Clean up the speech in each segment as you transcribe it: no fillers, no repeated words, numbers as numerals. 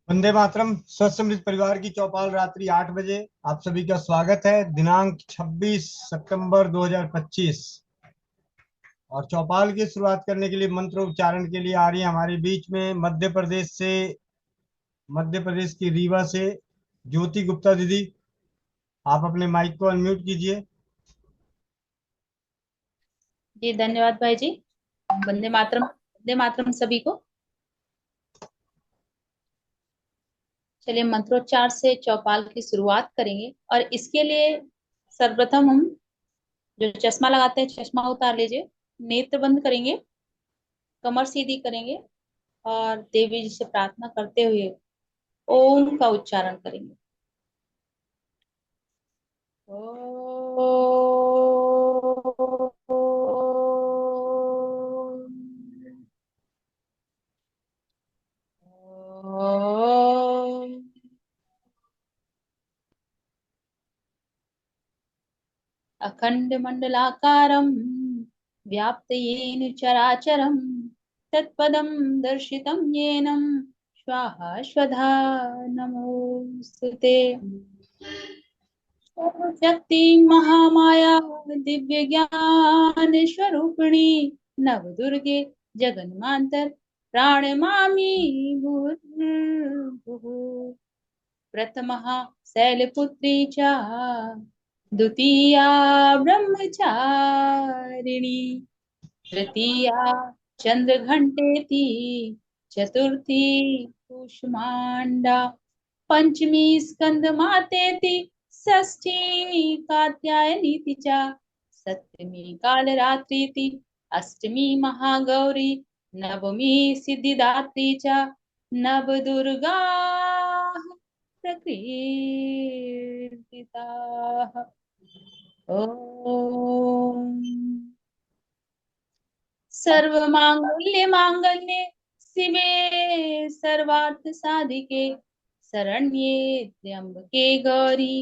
वंदे मातरम। स्वस्थ समृद्ध परिवार की चौपाल रात्रि 8 बजे आप सभी का स्वागत है। दिनांक 26 सितंबर 2025। और चौपाल की शुरुआत करने के लिए मंत्रोच्चारण के लिए आ रही है हमारे बीच में मध्य प्रदेश की रीवा से ज्योति गुप्ता दीदी। आप अपने माइक को अनम्यूट कीजिए। जी धन्यवाद भाई जी। वंदे मातरम सभी को। चलिए मंत्रोच्चार से चौपाल की शुरुआत करेंगे और इसके लिए सर्वप्रथम हम जो चश्मा लगाते हैं चश्मा उतार लीजिए। नेत्र बंद करेंगे, कमर सीधी करेंगे और देवी जी से प्रार्थना करते हुए ओम का उच्चारण करेंगे। ओम। ओम। अखण्डमण्डलाकारं व्याप्तं चराचरं तत्पदं दर्शितं येन स्वाहा स्वधा नमोस्तुते। शक्ति महामाया दिव्य ज्ञान स्वरूपिणी नवदुर्गे जगन्मांतर प्राणमामि भूर्भुवः। प्रथमः शैलपुत्री च द्वितीया ब्रह्मचारिणी तृतीया चंद्रघंटेति चतुर्थी कुष्मांडा पंचमी स्कंदमातेति षष्ठी कात्यायनीति च सप्तमी कालरात्रीति अष्टमी महागौरी नवमी सिद्धिदात्री च नवदुर्गा प्रकीर्तिताः। ओम। सर्वमांगल्ये मांगल्ये शिवे सर्वार्थ साधिके शरण्ये त्र्यंबके गौरी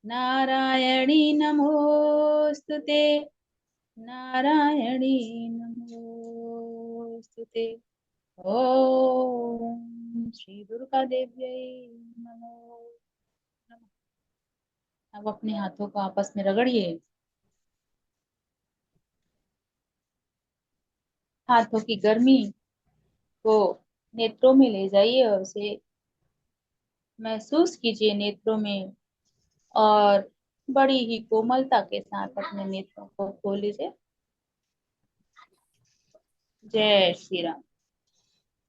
नारायणी नमोस्तुते। नारायणी नमोस्तुते। ओम श्री दुर्गा देव्यै नमो नमः। अब अपने हाथों को आपस में रगड़िए। हाथों की गर्मी को नेत्रों में ले जाइए और उसे महसूस कीजिए नेत्रों में। और बड़ी ही कोमलता के साथ अपने नेत्रों को खोल लीजिए। जय श्री राम।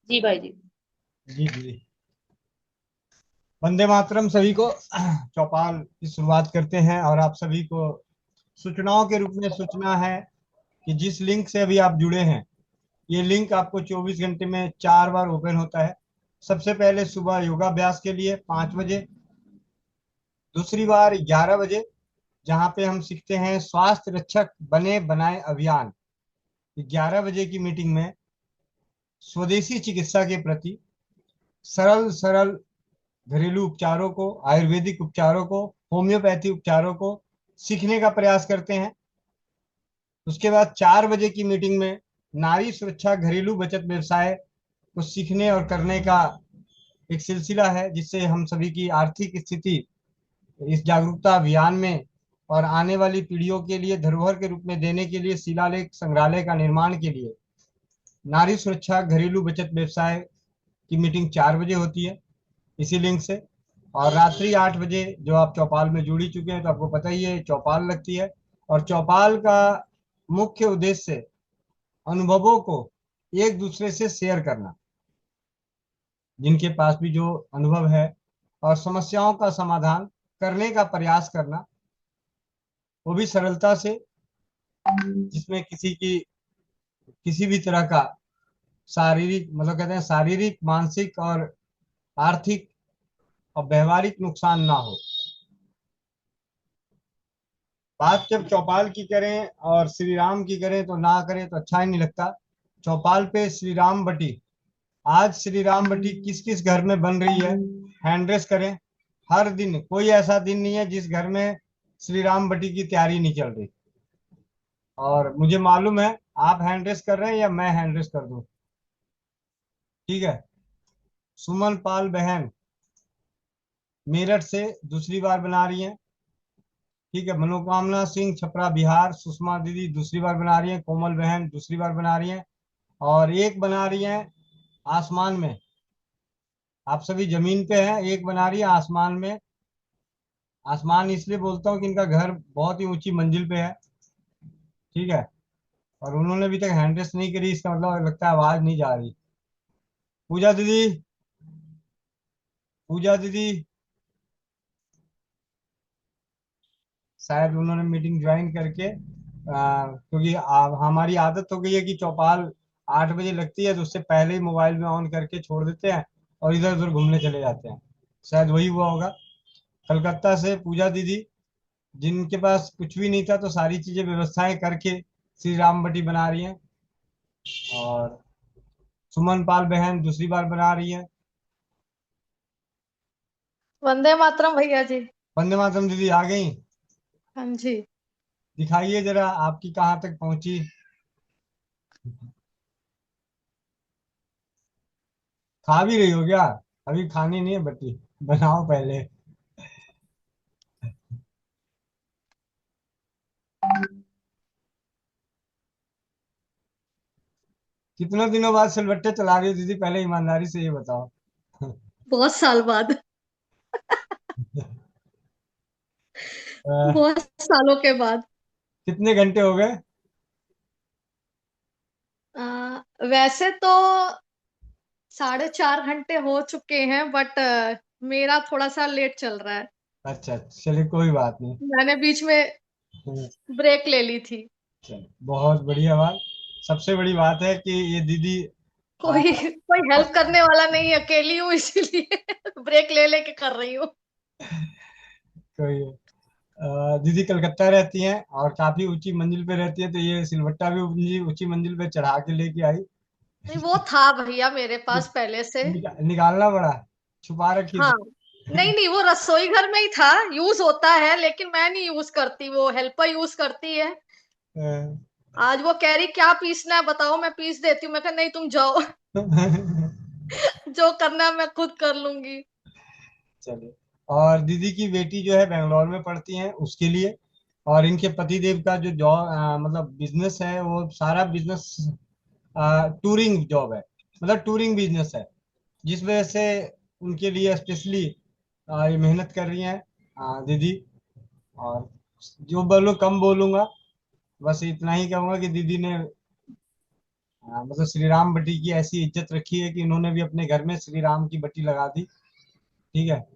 जी भाई जी। जी जी। वंदे मातरम सभी को। चौपाल की शुरुआत करते हैं और आप सभी को सूचनाओं के रूप में सूचना है कि जिस लिंक से अभी आप जुड़े हैं, ये लिंक आपको 24 घंटे में 4 बार ओपन होता है। सबसे पहले सुबह योगाभ्यास के लिए 5 बजे, दूसरी बार 11 बजे, जहाँ पे हम सीखते हैं स्वास्थ्य रक्षक बने बनाए अभियान। 11 बजे की मीटिंग में स्वदेशी चिकित्सा के प्रति सरल सरल घरेलू उपचारों को, आयुर्वेदिक उपचारों को, होम्योपैथी उपचारों को सीखने का प्रयास करते हैं। उसके बाद 4 बजे की मीटिंग में नारी सुरक्षा घरेलू बचत व्यवसाय को सीखने और करने का एक सिलसिला है, जिससे हम सभी की आर्थिक स्थिति इस जागरूकता अभियान में और आने वाली पीढ़ियों के लिए धरोहर के रूप में देने के लिए शिलालेख संग्रहालय का निर्माण के लिए नारी सुरक्षा घरेलू बचत व्यवसाय की मीटिंग 4 बजे होती है, इसी लिंक से। और रात्रि 8 बजे जो आप चौपाल में जुड़ी चुके हैं तो आपको पता ही है चौपाल लगती है। और चौपाल का मुख्य उद्देश्य अनुभवों को एक दूसरे से शेयर करना, जिनके पास भी जो अनुभव है, और समस्याओं का समाधान करने का प्रयास करना, वो भी सरलता से, जिसमें किसी भी तरह का शारीरिक, मतलब कहते हैं शारीरिक, मानसिक और आर्थिक और व्यवहारिक नुकसान ना हो। बात जब चौपाल की करें और श्री राम की करें तो ना करें तो अच्छा ही नहीं लगता। चौपाल पे श्री राम बटी, आज श्री राम बटी किस किस घर में बन रही है, हैंड रेस करें। हर दिन कोई ऐसा दिन नहीं है जिस घर में श्री राम बटी की तैयारी नहीं चल रही। और मुझे मालूम है आप हैंड रेस कर रहे हैं या मैं हैंड रेस कर दूं? ठीक है। सुमन पाल बहन, मेरठ से दूसरी बार बना रही हैं। ठीक है, मनोकामना सिंह छपरा बिहार, सुषमा दीदी दूसरी बार बना रही हैं। कोमल बहन दूसरी बार बना रही हैं। और एक बना रही हैं आसमान में। आप सभी जमीन पे हैं, एक बना रही है आसमान में। आसमान इसलिए बोलता हूँ कि इनका घर बहुत ही ऊंची मंजिल पे है। ठीक है, और उन्होंने अभी तक हैंड रेस्ट नहीं करी, इसका मतलब लगता है आवाज नहीं जा रही। पूजा दीदी, पूजा दीदी, शायद उन्होंने मीटिंग ज्वाइन करके क्योंकि हमारी आदत हो गई है कि चौपाल 8 बजे लगती है तो उससे पहले ही मोबाइल में ऑन करके छोड़ देते हैं और इधर उधर घूमने चले जाते हैं। शायद वही हुआ होगा। कलकत्ता से पूजा दीदी, जिनके पास कुछ भी नहीं था तो सारी चीजें व्यवस्थाएं करके श्री राम बटी बना रही हैं। और सुमन पाल बहन दूसरी बार बना रही है। वंदे मातरम भैया जी। वंदे मातरम दीदी आ गई। हाँ जी। दिखाइए जरा आपकी कहाँ तक पहुंची। खा भी रही हो क्या? अभी खानी नहीं है बटी, बनाओ पहले। कितनों दिनों बाद सिलबट्टे चला रही हो दीदी, पहले ईमानदारी से ये बताओ। बहुत साल बाद। अ, बहुत सालों के बाद। कितने घंटे हो गए? वैसे तो 4.5 घंटे हो चुके हैं, बट मेरा थोड़ा सा लेट चल रहा है। अच्छा, चलिए कोई बात नहीं। मैंने बीच में ब्रेक ले ली थी। चलिए, बहुत बढ़िया बात। सबसे बड़ी बात है कि ये दीदी आ, कोई कोई हेल्प करने वाला नहीं, अकेली हूँ इसीलिए ब्रेक ले लेके कर रही हूँ। कोई दीदी कलकत्ता रहती हैं और काफी ऊंची मंजिल पे रहती है, तो ये सिलबट्टा भी ऊंची ऊंची मंजिल पे चढ़ा के लेके आई। नहीं, वो था भैया मेरे पास पहले से। निकालना पड़ा, छुपा रखी हाँ। थी। नहीं नहीं, वो रसोई घर में ही था। यूज होता है लेकिन मैं नहीं यूज करती, वो हेल्पर यूज करती है। अ, आज वो कह रही क्या पीसना है बताओ, मैं पीस देती हूँ। मैं कहा नहीं, तुम जाओ जो करना है मैं खुद कर लूंगी। चलिए, और दीदी की बेटी जो है बेंगलोर में पढ़ती हैं, उसके लिए। और इनके पति देव का जो जॉब मतलब बिजनेस है, वो सारा बिजनेस टूरिंग जॉब है, मतलब टूरिंग बिजनेस है, जिस वजह से उनके लिए स्पेशली ये मेहनत कर रही हैं दीदी। और जो बोलूँ कम बोलूंगा, बस इतना ही कहूंगा कि दीदी ने मतलब श्री राम बटी की ऐसी इज्जत रखी है कि इन्होंने भी अपने घर में श्री राम की बटी लगा दी। ठीक है,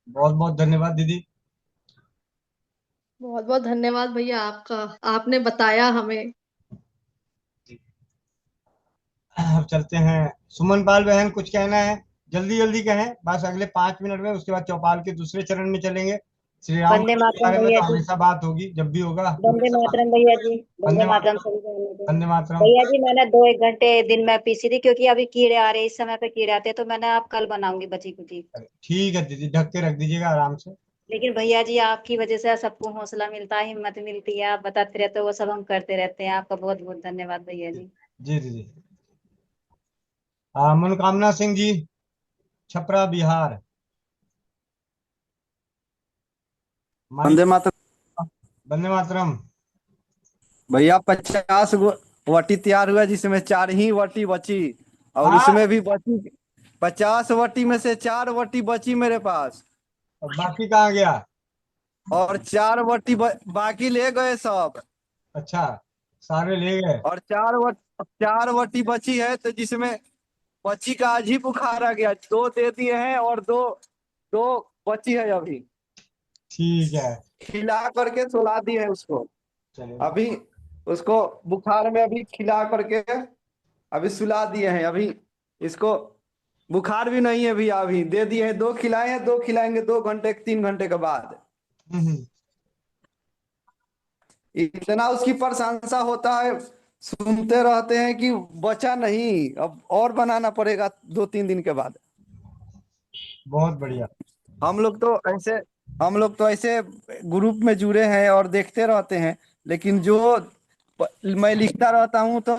बहुत बहुत धन्यवाद दीदी। बहुत बहुत धन्यवाद भैया आपका, आपने बताया हमें। अब चलते हैं। सुमन पाल बहन कुछ कहना है? जल्दी जल्दी कहें, बस अगले 5 मिनट में, उसके बाद चौपाल के दूसरे चरण में चलेंगे। श्री राम वंदे बटी के मातरम बारे में भैया तो जी। हमेशा बात होगी, जब भी होगा वंदे हमेशा बात। मातरम भैया जी। वंदे वंदे मातरम मातरम। सभी को वंदे मातरम। वंदे मातरम। भैया जी, मैंने 2 1 घंटे दिन में पीसी थी क्योंकि अभी कीड़े आ रहे हैं, इस समय पे कीड़े आते हैं, तो मैंने आप कल बनाऊंगी बची कुची। ठीक है दीदी, ढक के रख दीजिएगा आराम से। लेकिन भैया जी, आपकी वजह से सबको हौसला मिलता है, हिम्मत मिलती है, आप बताते रहते हो, वो सब हम करते रहते हैं। आपका बहुत बहुत धन्यवाद भैया जी। जी दीदी। मनोकामना सिंह जी, छपरा बिहार। माइक। वंदे मातरम। वंदे मातरम। भैया 50 वटी तैयार हुआ, जिसमें 4 ही वटी बची। और हाँ, उसमें भी बची 50 वटी में से 4 वटी बची मेरे पास। और बाकी कहाँ गया? और 4 वटी बाकी ले गए सब। अच्छा, सारे ले गए। और 4 वटी बची है, तो जिसमें बची का आज ही बुखार आ गया, 2 दे दिए हैं और दो दो बची है अभी। ठीक है। खिला करके सुला दिए है उसको चलिए। अभी। उसको बुखार में अभी खिला करके अभी सुला दिए हैं अभी। इसको बुखार भी नहीं है भैया, अभी दे दिए हैं। 2 खिलाए हैं, 2 खिलाएंगे 2 घंटे 3 घंटे के बाद। हम्म। इतना उसकी प्रशंसा होता है, सुनते रहते हैं कि बचा नहीं, अब और बनाना पड़ेगा 2 3 दिन के बाद। बहुत बढ़िया। हम लोग तो ऐसे हम लोग तो ऐसे ग्रुप में जुड़े हैं और देखते रहते हैं। लेकिन मैं लिखता रहता हूँ, तो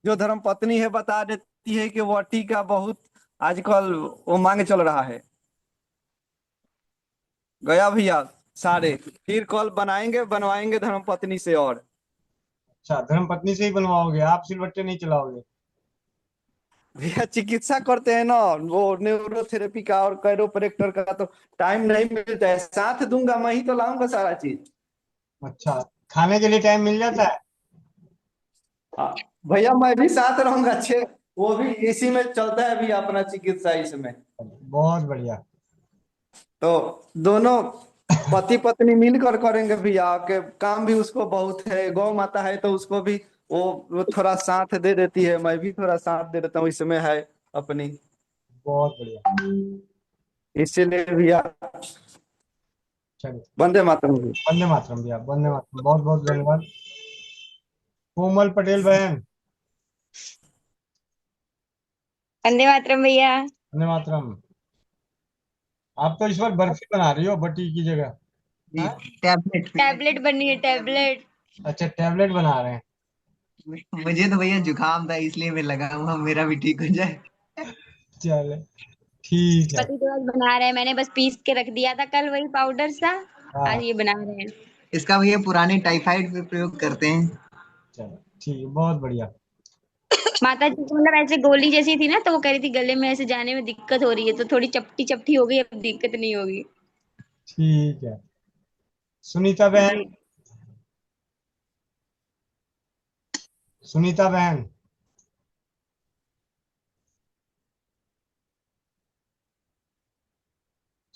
जो धर्म पत्नी है बता देती है कि वटी का बहुत आजकल वो मांग चल रहा है। गया भैया सारे। फिर कल बनवाएंगे धर्मपत्नी से। और अच्छा, धर्मपत्नी से ही बनवाओगे, आप सिलबट्टे नहीं चलाओगे? भैया चिकित्सा करते हैं ना, वो न्यूरोथेरेपी का और कैरोप्रेक्टर का, तो टाइम नहीं मिलता है। साथ दूंगा, मैं ही तो लाऊंगा सारा चीज। अच्छा, खाने के लिए टाइम मिल जाता है? हाँ भैया, मैं भी साथ रहूंगा। अच्छे, वो भी इसी में चलता है अभी अपना चिकित्सा इसमें। बहुत बढ़िया। तो दोनों पति पत्नी मिलकर करेंगे भैया, के काम भी उसको बहुत है। गौ माता है तो उसको भी वो थोड़ा साथ दे देती है, मैं भी थोड़ा साथ दे देता हूँ इसमें है अपनी। बहुत बढ़िया। इसीलिए भैया चलिए, वंदे मातरम भैया। वंदे मातरम भैया, वंदे मातरम, बहुत बहुत धन्यवाद। कोमल पटेल बहन, वंदे मातरम भैया। वंदे मातरम। आप तो इस बार बर्फी बना रही हो बटी की जगह? जी, हाँ? टैबलेट। टैबलेट बनी है, टैबलेट। अच्छा, टैबलेट बना रहे हैं। मुझे तो भैया जुकाम था, इसलिए मैं लगा हुआ मेरा भी ठीक हो जाए। चले, ठीक है। पति दिवस बना रहे हैं, मैंने बस पीस के रख दिया था कल वही पाउडर सा। हाँ, आज ये बना रहे हैं। इसका भैया पुराने टाइफाइड पे प्रयोग करते हैं। चलो ठीक है, बहुत बढ़िया। माता जी को मतलब ऐसे गोली जैसी थी ना, तो वो कह रही थी गले में ऐसे जाने में दिक्कत हो रही है, तो थोड़ी चपटी चपटी हो गई, अब दिक्कत नहीं होगी। ठीक है। सुनीता बहन, जी। सुनीता बहन,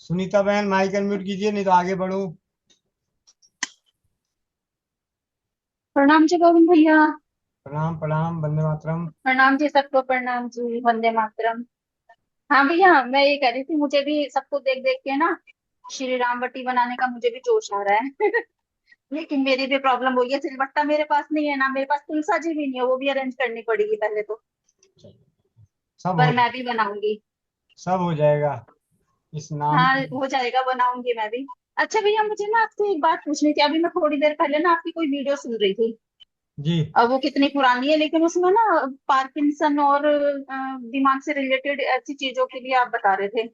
सुनीता बहन माइक अनम्यूट कीजिए, नहीं तो आगे बढ़ूं। प्रणाम जी गोविंद भैया। प्रणाम प्रणाम, वंदे मातरम। प्रणाम जी सबको, प्रणाम जी, वंदे मातरम। हाँ भैया, मैं ये कह रही थी, मुझे भी सबको देख देख के ना श्री रामवटी बनाने का मुझे भी जोश आ रहा है। लेकिन मेरी भी प्रॉब्लम हो गई है, सिलबट्टा मेरे पास नहीं है ना, मेरे पास तुलसा जी भी नहीं है, वो भी अरेंज करनी पड़ेगी पहले तो। सब हो पर मैं भी बनाऊंगी। सब हो जाएगा इस नाम। हाँ हो जाएगा, बनाऊंगी मैं भी। अच्छा भैया, मुझे ना आपसे एक बात पूछनी थी। अभी मैं थोड़ी देर पहले ना आपकी कोई वीडियो सुन रही थी। जी अब वो कितनी पुरानी है, लेकिन उसमें ना पार्किंसन और दिमाग से रिलेटेड ऐसी चीजों के लिए आप बता रहे थे।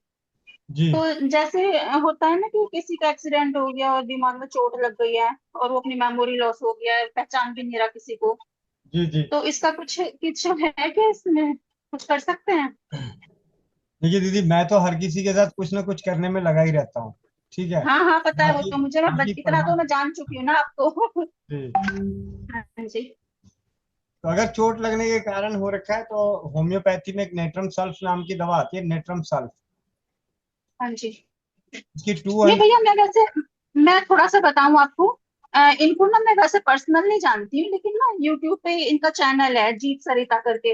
जी तो जैसे होता है ना कि किसी का एक्सीडेंट हो गया और दिमाग में चोट लग गई है, और वो अपनी मेमोरी लॉस हो गया है, पहचान भी नहीं रहा किसी को। जी जी। तो इसका कुछ कुछ है क्या, इसमें कुछ कर सकते हैं? देखिए दीदी, मैं तो हर किसी के साथ कुछ ना कुछ करने में लगा ही रहता हूँ। ठीक है। हाँ हाँ, पता है वो बाकी तो मुझे, मैं बाकी इतना तो मैं जान चुकी हूँ ना आपको। जी। हाँ जी। तो अगर चोट लगने के कारण हो रखा है तो होम्योपैथी में एक नेट्रम सल्फ नाम की दवा आती है, नेट्रम सल्फ। हाँ जी। इसकी नहीं 200। भैया, मैं वैसे, मैं थोड़ा सा बताऊं आपको। इनको ना मैं वैसे पर्सनल नहीं जानती हूँ, लेकिन ना यूट्यूब पे इनका चैनल है, जीत सरिता करके,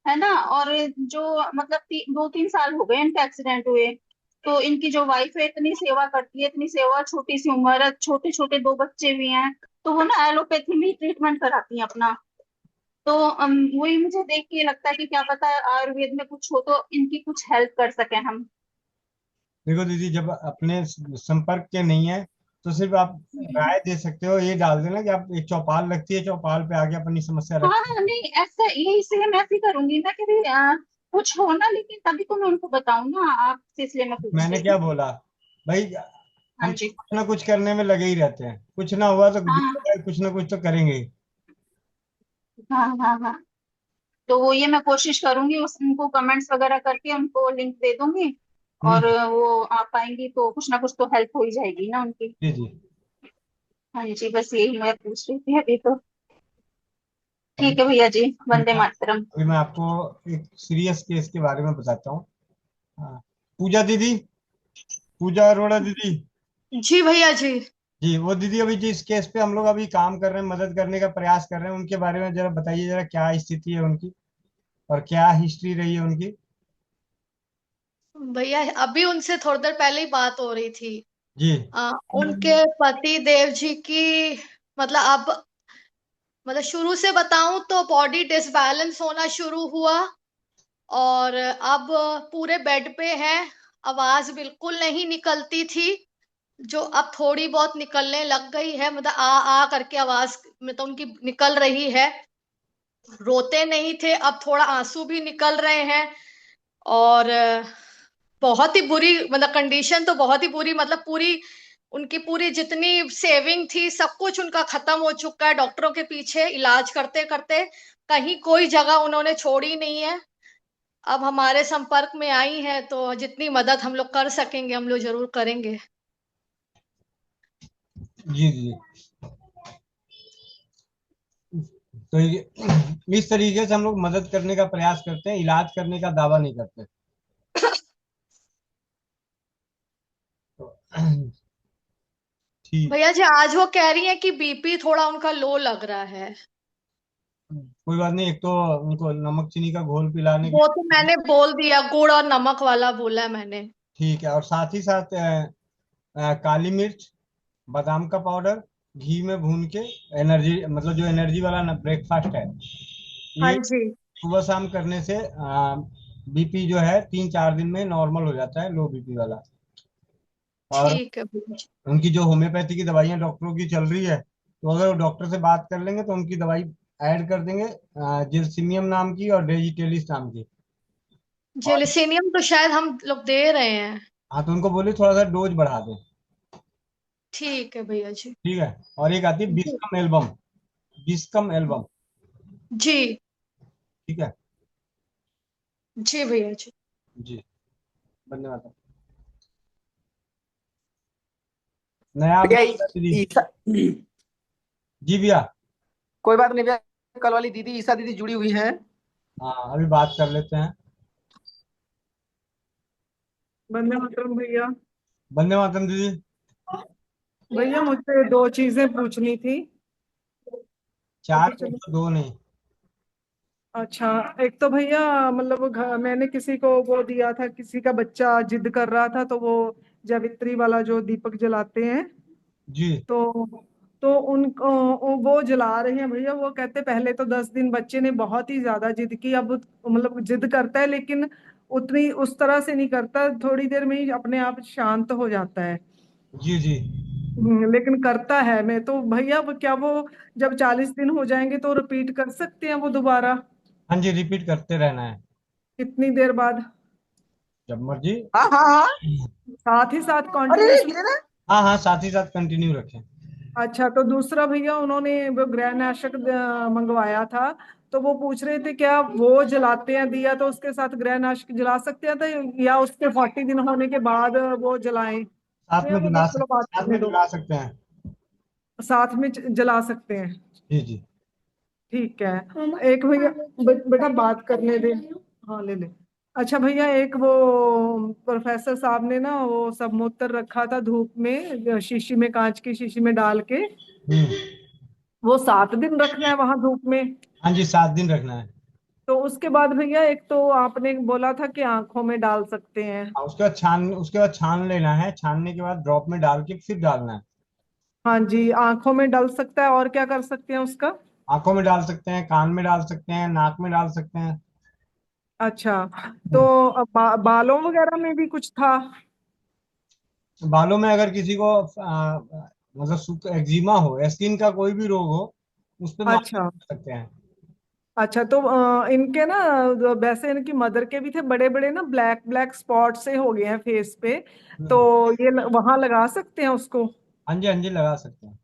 है ना। और जो मतलब 2-3 साल हो गए इनका एक्सीडेंट हुए। तो इनकी जो वाइफ है इतनी सेवा करती है, इतनी सेवा, छोटी सी उम्र है, छोटे छोटे 2 बच्चे भी हैं। तो वो ना एलोपैथी में ही ट्रीटमेंट कराती हैं अपना। तो वही मुझे देख के लगता है कि क्या पता आयुर्वेद में कुछ हो तो इनकी कुछ हेल्प कर सकें हम। देखो दीदी, जब अपने संपर्क के नहीं है तो सिर्फ आप राय दे सकते हो, ये डाल देना कि आप, एक चौपाल लगती है, चौपाल पे आके अपनी समस्या हाँ रख। हाँ, नहीं ऐसा, यही सेम ऐसे ही करूंगी मैं, कि भी कुछ हो ना, लेकिन तभी तो मैं उनको बताऊं ना आपसे, इसलिए मैं पूछ मैंने रही क्या थी। बोला भाई, हाँ हम जी। कुछ ना कुछ करने में लगे ही रहते हैं, कुछ ना हुआ तो हाँ कुछ ना कुछ तो करेंगे ही। हाँ हाँ हाँ। तो वो ये मैं कोशिश करूंगी, उस उनको कमेंट्स वगैरह करके उनको लिंक दे दूंगी। और हम्म। वो आ पाएंगी तो कुछ ना कुछ तो हेल्प हो ही जाएगी ना उनकी। जी जी। हाँ जी, बस यही मैं पूछ रही थी अभी तो। अभी ठीक है भैया जी, अभी वंदे मैं मातरम। अभी मैं आपको एक सीरियस केस के बारे में बताता हूँ। हाँ, पूजा दीदी, पूजा अरोड़ा दीदी। जी भैया जी। जी, वो दीदी अभी जिस केस पे हम लोग अभी काम कर रहे हैं, मदद करने का प्रयास कर रहे हैं, उनके बारे में जरा बताइए, जरा क्या स्थिति है उनकी और क्या हिस्ट्री रही है उनकी। भैया अभी उनसे थोड़ी देर पहले ही बात हो रही थी। जी उनके पति देव जी की, मतलब अब, मतलब शुरू से बताऊं तो बॉडी डिसबैलेंस होना शुरू हुआ, और अब पूरे बेड पे हैं। आवाज बिल्कुल नहीं निकलती थी, जो अब थोड़ी बहुत निकलने लग गई है, मतलब आ करके आवाज मतलब उनकी निकल रही है। रोते नहीं थे, अब थोड़ा आंसू भी निकल रहे हैं। और बहुत ही बुरी, मतलब कंडीशन तो बहुत ही बुरी, मतलब पूरी उनकी पूरी जितनी सेविंग थी सब कुछ उनका खत्म हो चुका है, डॉक्टरों के पीछे इलाज करते करते कहीं कोई जगह उन्होंने छोड़ी नहीं है। अब हमारे संपर्क में आई है तो जितनी मदद हम लोग कर सकेंगे हम लोग जरूर करेंगे। जी जी। तो इस तरीके से हम लोग मदद करने का प्रयास करते हैं, इलाज करने का दावा नहीं करते। तो ठीक। भैया जी आज वो कह रही है कि बीपी थोड़ा उनका लो लग रहा है। कोई बात नहीं, एक तो उनको नमक चीनी का घोल पिलाने वो की। तो मैंने बोल दिया, गुड़ और नमक वाला बोला है मैंने। ठीक है, और साथ ही साथ काली मिर्च, बादाम का पाउडर, घी में भून के एनर्जी, मतलब जो एनर्जी वाला ना ब्रेकफास्ट है, हाँ ये जी। सुबह शाम करने से बीपी जो है 3-4 दिन में नॉर्मल हो जाता है, लो बीपी वाला। और ठीक है भैया जी। उनकी जो होम्योपैथी की दवाइयाँ डॉक्टरों की चल रही है, तो अगर वो डॉक्टर से बात कर लेंगे तो उनकी दवाई ऐड कर देंगे, जिरसिमियम नाम की और डेजिटेलिस नाम की। और जेलिसिनियम तो शायद हम लोग दे रहे हैं। हाँ, तो उनको बोले थोड़ा सा डोज बढ़ा दें। ठीक है भैया जी। ठीक है, और एक आती है जी। बिस्कम एल्बम, बिस्कम एल्बम। जी। ठीक है। जी भैया जी। जी, धन्यवाद। नया भैया अपडेट दीदी। ईसा, जी भैया। कोई बात नहीं भैया, कल वाली दीदी ईसा दीदी जुड़ी हुई हैं। हाँ, अभी बात कर लेते हैं। वंदे मातरम भैया। वंदे मातरम दीदी। भैया मुझसे दो चीजें पूछनी थी। चार पता चले। पूछो, दो नहीं। अच्छा, एक तो भैया मतलब मैंने किसी को वो दिया था, किसी का बच्चा जिद कर रहा था तो वो जावित्री वाला जो दीपक जलाते हैं, जी तो उनको वो जला रहे हैं भैया। वो कहते पहले तो 10 दिन बच्चे ने बहुत ही ज्यादा जिद की, अब मतलब जिद करता है लेकिन उतनी उस तरह से नहीं करता, थोड़ी देर में ही अपने आप शांत हो जाता है। जी जी। लेकिन करता है। मैं तो भैया वो क्या, वो जब 40 दिन हो जाएंगे तो रिपीट कर सकते हैं वो दोबारा? हाँ जी, रिपीट करते रहना है, कितनी देर बाद? जब मर्जी। हाँ हाँ हाँ। साथ ही साथ अरे कॉन्टिन्यूसली? ये ना, हाँ हाँ, साथ ही साथ कंटिन्यू रखें। अच्छा, तो दूसरा भैया उन्होंने वो ग्रहनाशक मंगवाया था, तो वो पूछ रहे थे क्या वो जलाते हैं दिया तो उसके साथ ग्रहनाशक जला सकते हैं तो, या उसके 40 दिन होने के बाद वो जलाएं? साथ भैया में वो जला बस चलो बात साथ करने में दो। जला सकते हैं। साथ में जला सकते हैं? जी जी। ठीक है। एक भैया बेटा बात करने दे। हाँ ले ले। अच्छा भैया, एक वो प्रोफेसर साहब ने ना वो सब मूत्र रखा था धूप में, शीशी में, कांच की शीशी में डाल के। हम्म। वो 7 दिन रखना है वहां धूप में? हाँ जी, 7 दिन रखना है। तो उसके बाद भैया एक तो आपने बोला था कि आंखों में डाल सकते हैं। हाँ, उसके बाद छान लेना है, छानने के बाद ड्रॉप में डाल के फिर डालना है। हाँ जी, आंखों में डाल सकता है, और क्या कर सकते हैं उसका? आंखों में डाल सकते हैं, कान में डाल सकते हैं, नाक में डाल सकते हैं। अच्छा, तो हम्म। बालों वगैरह में भी कुछ था? बालों में अगर किसी को मतलब एक्जिमा हो, स्किन का कोई भी रोग हो, उस पर मालिश अच्छा। कर सकते हैं। अच्छा, तो इनके ना वैसे इनकी मदर के भी थे बड़े बड़े ना, ब्लैक ब्लैक स्पॉट से हो गए हैं फेस पे, तो हम्म। ये वहां लगा सकते हैं उसको? हाँ जी, हाँ जी, लगा सकते हैं।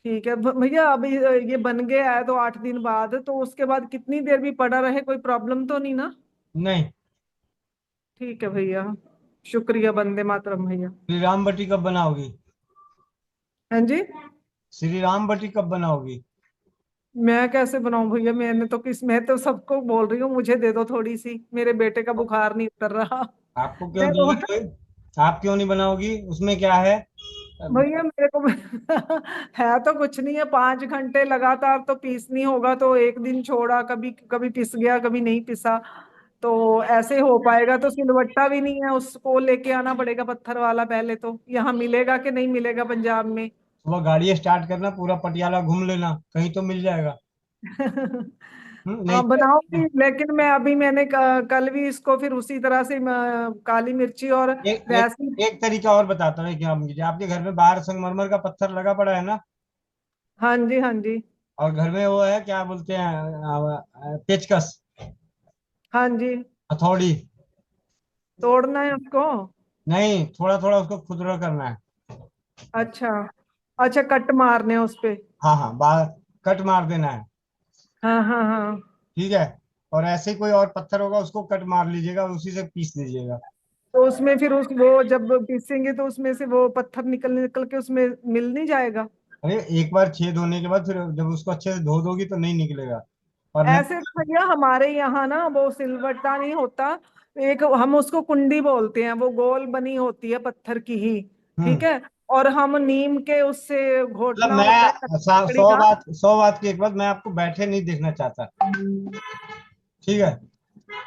ठीक है भैया। अभी ये बन गया है तो 8 दिन बाद, तो उसके बाद कितनी देर भी पड़ा रहे कोई प्रॉब्लम तो नहीं ना? नहीं। ठीक है भैया, शुक्रिया। वंदे मातरम भैया। श्री राम बटी कब बनाओगी? हाँ जी। श्री राम बटी कब बनाओगी? मैं कैसे बनाऊं भैया? मैं तो सबको बोल रही हूँ मुझे दे दो थोड़ी सी, मेरे बेटे का बुखार नहीं उतर रहा। आपको क्यों मैं देगी रोज कोई? आप क्यों नहीं बनाओगी, उसमें क्या है? भैया मेरे को है तो कुछ नहीं है, 5 घंटे लगातार तो पीस नहीं होगा, तो एक दिन छोड़ा, कभी कभी पिस गया कभी नहीं पिसा, तो ऐसे हो पाएगा? तो सिलवट्टा भी नहीं है, उसको लेके आना पड़ेगा पत्थर वाला पहले। तो यहाँ मिलेगा कि नहीं मिलेगा पंजाब में? सुबह गाड़ी स्टार्ट करना, पूरा पटियाला घूम लेना, कहीं तो मिल जाएगा। नहीं हाँ बनाऊंगी, तो लेकिन मैंने कल भी इसको फिर उसी तरह से काली मिर्ची और एक एक वैसी। एक तरीका और बताता हूँ क्या मुझे। आपके घर में बाहर संगमरमर का पत्थर लगा पड़ा है ना? हाँ जी, हाँ जी। और घर में वो है, क्या बोलते हैं, पेचकस, हाँ जी। हथौड़ी। तोड़ना है उसको? नहीं, थोड़ा थोड़ा उसको खुरदुरा करना है। अच्छा अच्छा, कट मारने हैं उस पे? हाँ हाँ, बाहर कट मार देना है। हाँ हाँ हाँ। ठीक है। और ऐसे ही कोई और पत्थर होगा उसको कट मार लीजिएगा, उसी से पीस लीजिएगा। तो उसमें फिर उस वो जब पीसेंगे तो उसमें से वो पत्थर निकल निकल के उसमें मिल नहीं जाएगा? अरे एक बार छेद होने के बाद फिर जब उसको अच्छे से धो दोगी तो नहीं निकलेगा। और नहीं। ऐसे तो भैया हमारे यहाँ ना वो सिलवट्टा नहीं होता, एक हम उसको कुंडी बोलते हैं, वो गोल बनी होती है पत्थर की ही। ठीक हम्म। है। और हम नीम के उससे मतलब घोटना होता है मैं लकड़ी का। 100 बात की एक बात, मैं आपको बैठे नहीं देखना चाहता। ठीक है।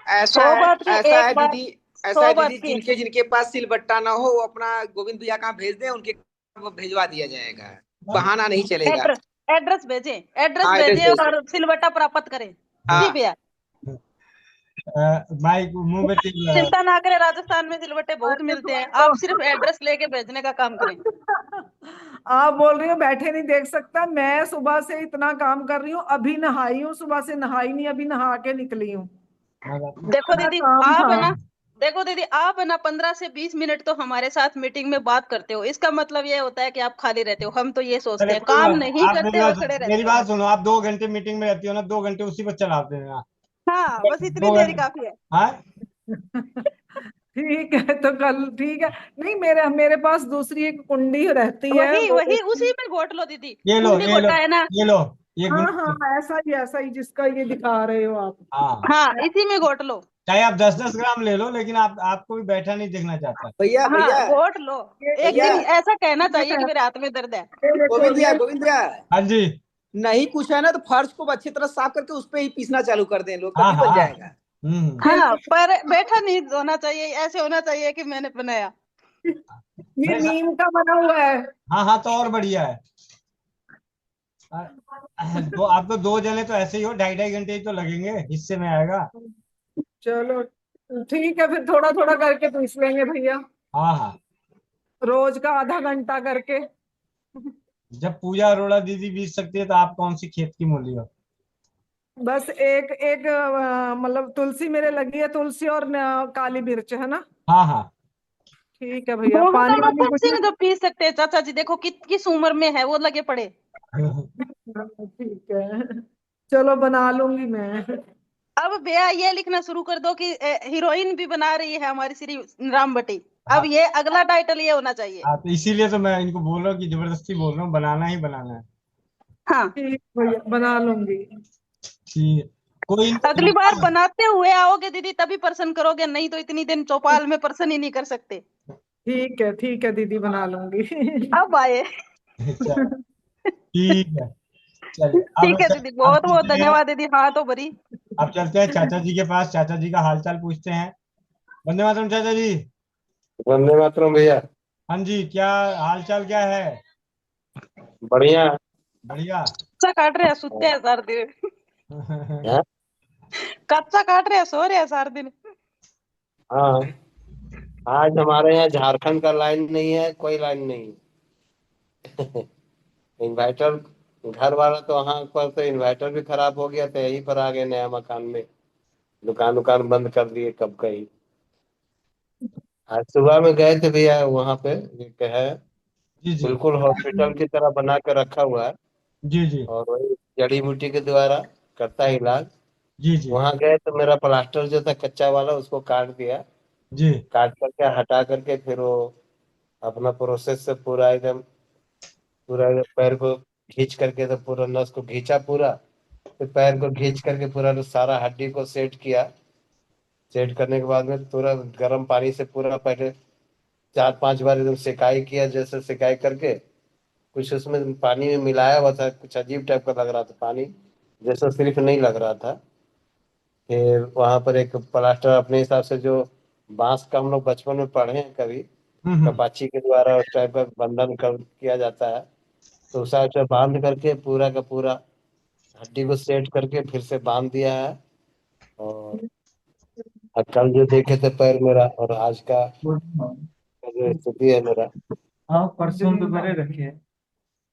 ऐसा 100 है, बात की ऐसा एक है बात, दीदी, ऐसा 100 है बात दीदी, की। जिनके जिनके पास सिलबट्टा ना हो वो अपना गोविंद भैया कहाँ भेज दें, उनके वो भिजवा दिया जाएगा, बहाना नहीं चलेगा। एड्रेस एड्रेस भेजें, एड्रेस हाँ, एड्रेस भेजें भेज और सिलबट्टा प्राप्त करें। जी हाँ। भैया, माइक मुंह में तेल लगा। चिंता ना करें, राजस्थान में सिलबट्टे बहुत अरे मिलते हैं, तो आप सिर्फ एड्रेस लेके भेजने का काम करें। आप बोल रही हो बैठे नहीं देख सकता, मैं सुबह से इतना काम कर रही हूँ, अभी नहाई हूँ, सुबह से नहाई नहीं, अभी नहा के निकली हूँ। देखो बड़ा दीदी काम आप था। है ना, देखो दीदी आप है ना 15 से 20 मिनट तो हमारे साथ मीटिंग में बात करते हो, इसका मतलब ये होता है कि आप खाली रहते हो। हम तो ये सोचते चले हैं कोई काम बात नहीं, नहीं आप करते और खड़े मेरी रहते हो। बात सुनो। आप 2 घंटे मीटिंग में रहती हो ना, 2 घंटे उसी पर चलाते हैं ना। हाँ, बस इतनी दो देर ही घंटे काफी है। हाँ। ठीक है तो कल ठीक है। नहीं, मेरे मेरे पास दूसरी एक कुंडी रहती है वही वो। वही उसी में घोट लो दीदी, ये लो कुंडी ये लो घोटा है ना। ये लो। ये हाँ गुंडी। हाँ, ऐसा ही जिसका ये दिखा रहे हो आप। हाँ। हाँ, इसी में घोट लो। चाहे आप 10-10 ग्राम ले लो, लेकिन आपको भी बैठा नहीं देखना चाहता। भैया हाँ, भैया घोट लो। एक भैया, दिन ऐसा कहना चाहिए कि मेरे हाथ में दर्द है। ये देखो गोविंद भैया, ये। गोविंद भैया, हाँ जी। नहीं कुछ है ना तो फर्श को अच्छी तरह साफ करके उस पे ही पीसना चालू कर दें लोग, हाँ तभी बन हाँ। जाएगा। हम्म। हाँ, पर बैठा नहीं होना चाहिए, ऐसे होना चाहिए कि मैंने बनाया। ये नहीं नीम का बना हुआ है। हाँ हाँ, तो और बढ़िया है। तो आप तो 2 जने तो ऐसे ही हो, 2.5-2.5 घंटे ही तो लगेंगे, हिस्से में आएगा। चलो ठीक है, फिर थोड़ा थोड़ा करके पीस लेंगे भैया, हाँ हाँ। रोज का आधा घंटा करके। जब पूजा अरोड़ा दीदी बीत सकती है तो आप कौन सी खेत की मूली हो। बस एक एक मतलब तुलसी मेरे लगी है, तुलसी और काली मिर्च है ना। हाँ हाँ। ठीक है भैया, दोनों पानी दोनों वानी कुछ सिंह जो पी सकते हैं चाचा जी, देखो किस उम्र में है वो लगे पड़े। नहीं? ठीक है, चलो बना लूंगी मैं। अब भैया ये लिखना शुरू कर दो कि हीरोइन भी बना रही है हमारी श्री राम बटी। अब हाँ ये अगला टाइटल ये होना चाहिए। हाँ, तो इसीलिए तो मैं इनको बोल रहा हूँ कि जबरदस्ती बोल रहा हूँ, बनाना ही बनाना है। हाँ, ठीक भैया, बना लूंगी। ठीक है। कोई अगली बार बनाते हुए आओगे दीदी तभी प्रसन्न करोगे, नहीं तो इतनी दिन चौपाल में प्रसन्न ही नहीं कर सकते। ठीक है दीदी, बना लूंगी। अब आए। अच्छा, ठीक है। चलिए ठीक है दीदी, अब बहुत बहुत चलते हैं। धन्यवाद दीदी, हाँ तो भरी। अब चलते हैं चाचा जी के पास, चाचा जी का हालचाल पूछते हैं। वंदे मातरम चाचा जी। वंदे मातरम भैया। हाँ जी, क्या हालचाल क्या है। बढ़िया। बढ़िया। कच्चा काट रहे हैं, सुते हैं सार दिन। है? कच्चा काट रहे हैं, सो रहे हैं सार दिन। हाँ, आज हमारे यहाँ झारखंड का लाइन नहीं है, कोई लाइन नहीं। इन्वर्टर, घर वाला तो वहां पर तो इन्वर्टर भी खराब हो गया, तो यहीं पर आ गए नया मकान में, दुकान दुकान बंद कर दिए कब का ही। आज सुबह में गए थे भैया, वहां पे एक है, जी जी। बिल्कुल हॉस्पिटल की तरह बना के रखा हुआ है, जी जी। और वही जड़ी बूटी के द्वारा करता है इलाज। जी जी। वहां गए तो मेरा प्लास्टर जो था कच्चा वाला उसको काट दिया, जी काट करके हटा करके फिर वो अपना प्रोसेस से पूरा एकदम, पूरा एकदम पैर को खींच करके, तो पूरा नस को खींचा पूरा, फिर पैर को खींच करके पूरा सारा हड्डी को सेट किया। सेट करने के बाद में पूरा गर्म पानी से पूरा पहले 4-5 बार एकदम सिकाई किया, जैसे सिकाई करके कुछ उसमें पानी में मिलाया हुआ था, कुछ अजीब टाइप का लग रहा था पानी, जैसा सिर्फ नहीं लग रहा था। फिर वहां पर एक प्लास्टर अपने हिसाब से, जो बांस का हम लोग बचपन में पढ़े हैं कभी, हम्म। कपाची के द्वारा उस टाइप का बंधन कर किया जाता है, तो उस हिसाब से बांध करके पूरा का पूरा हड्डी को सेट करके फिर से बांध दिया है। और कल जो देखे थे पैर मेरा और आज का जो स्थिति है मेरा, हाँ, परसों तो करे रखे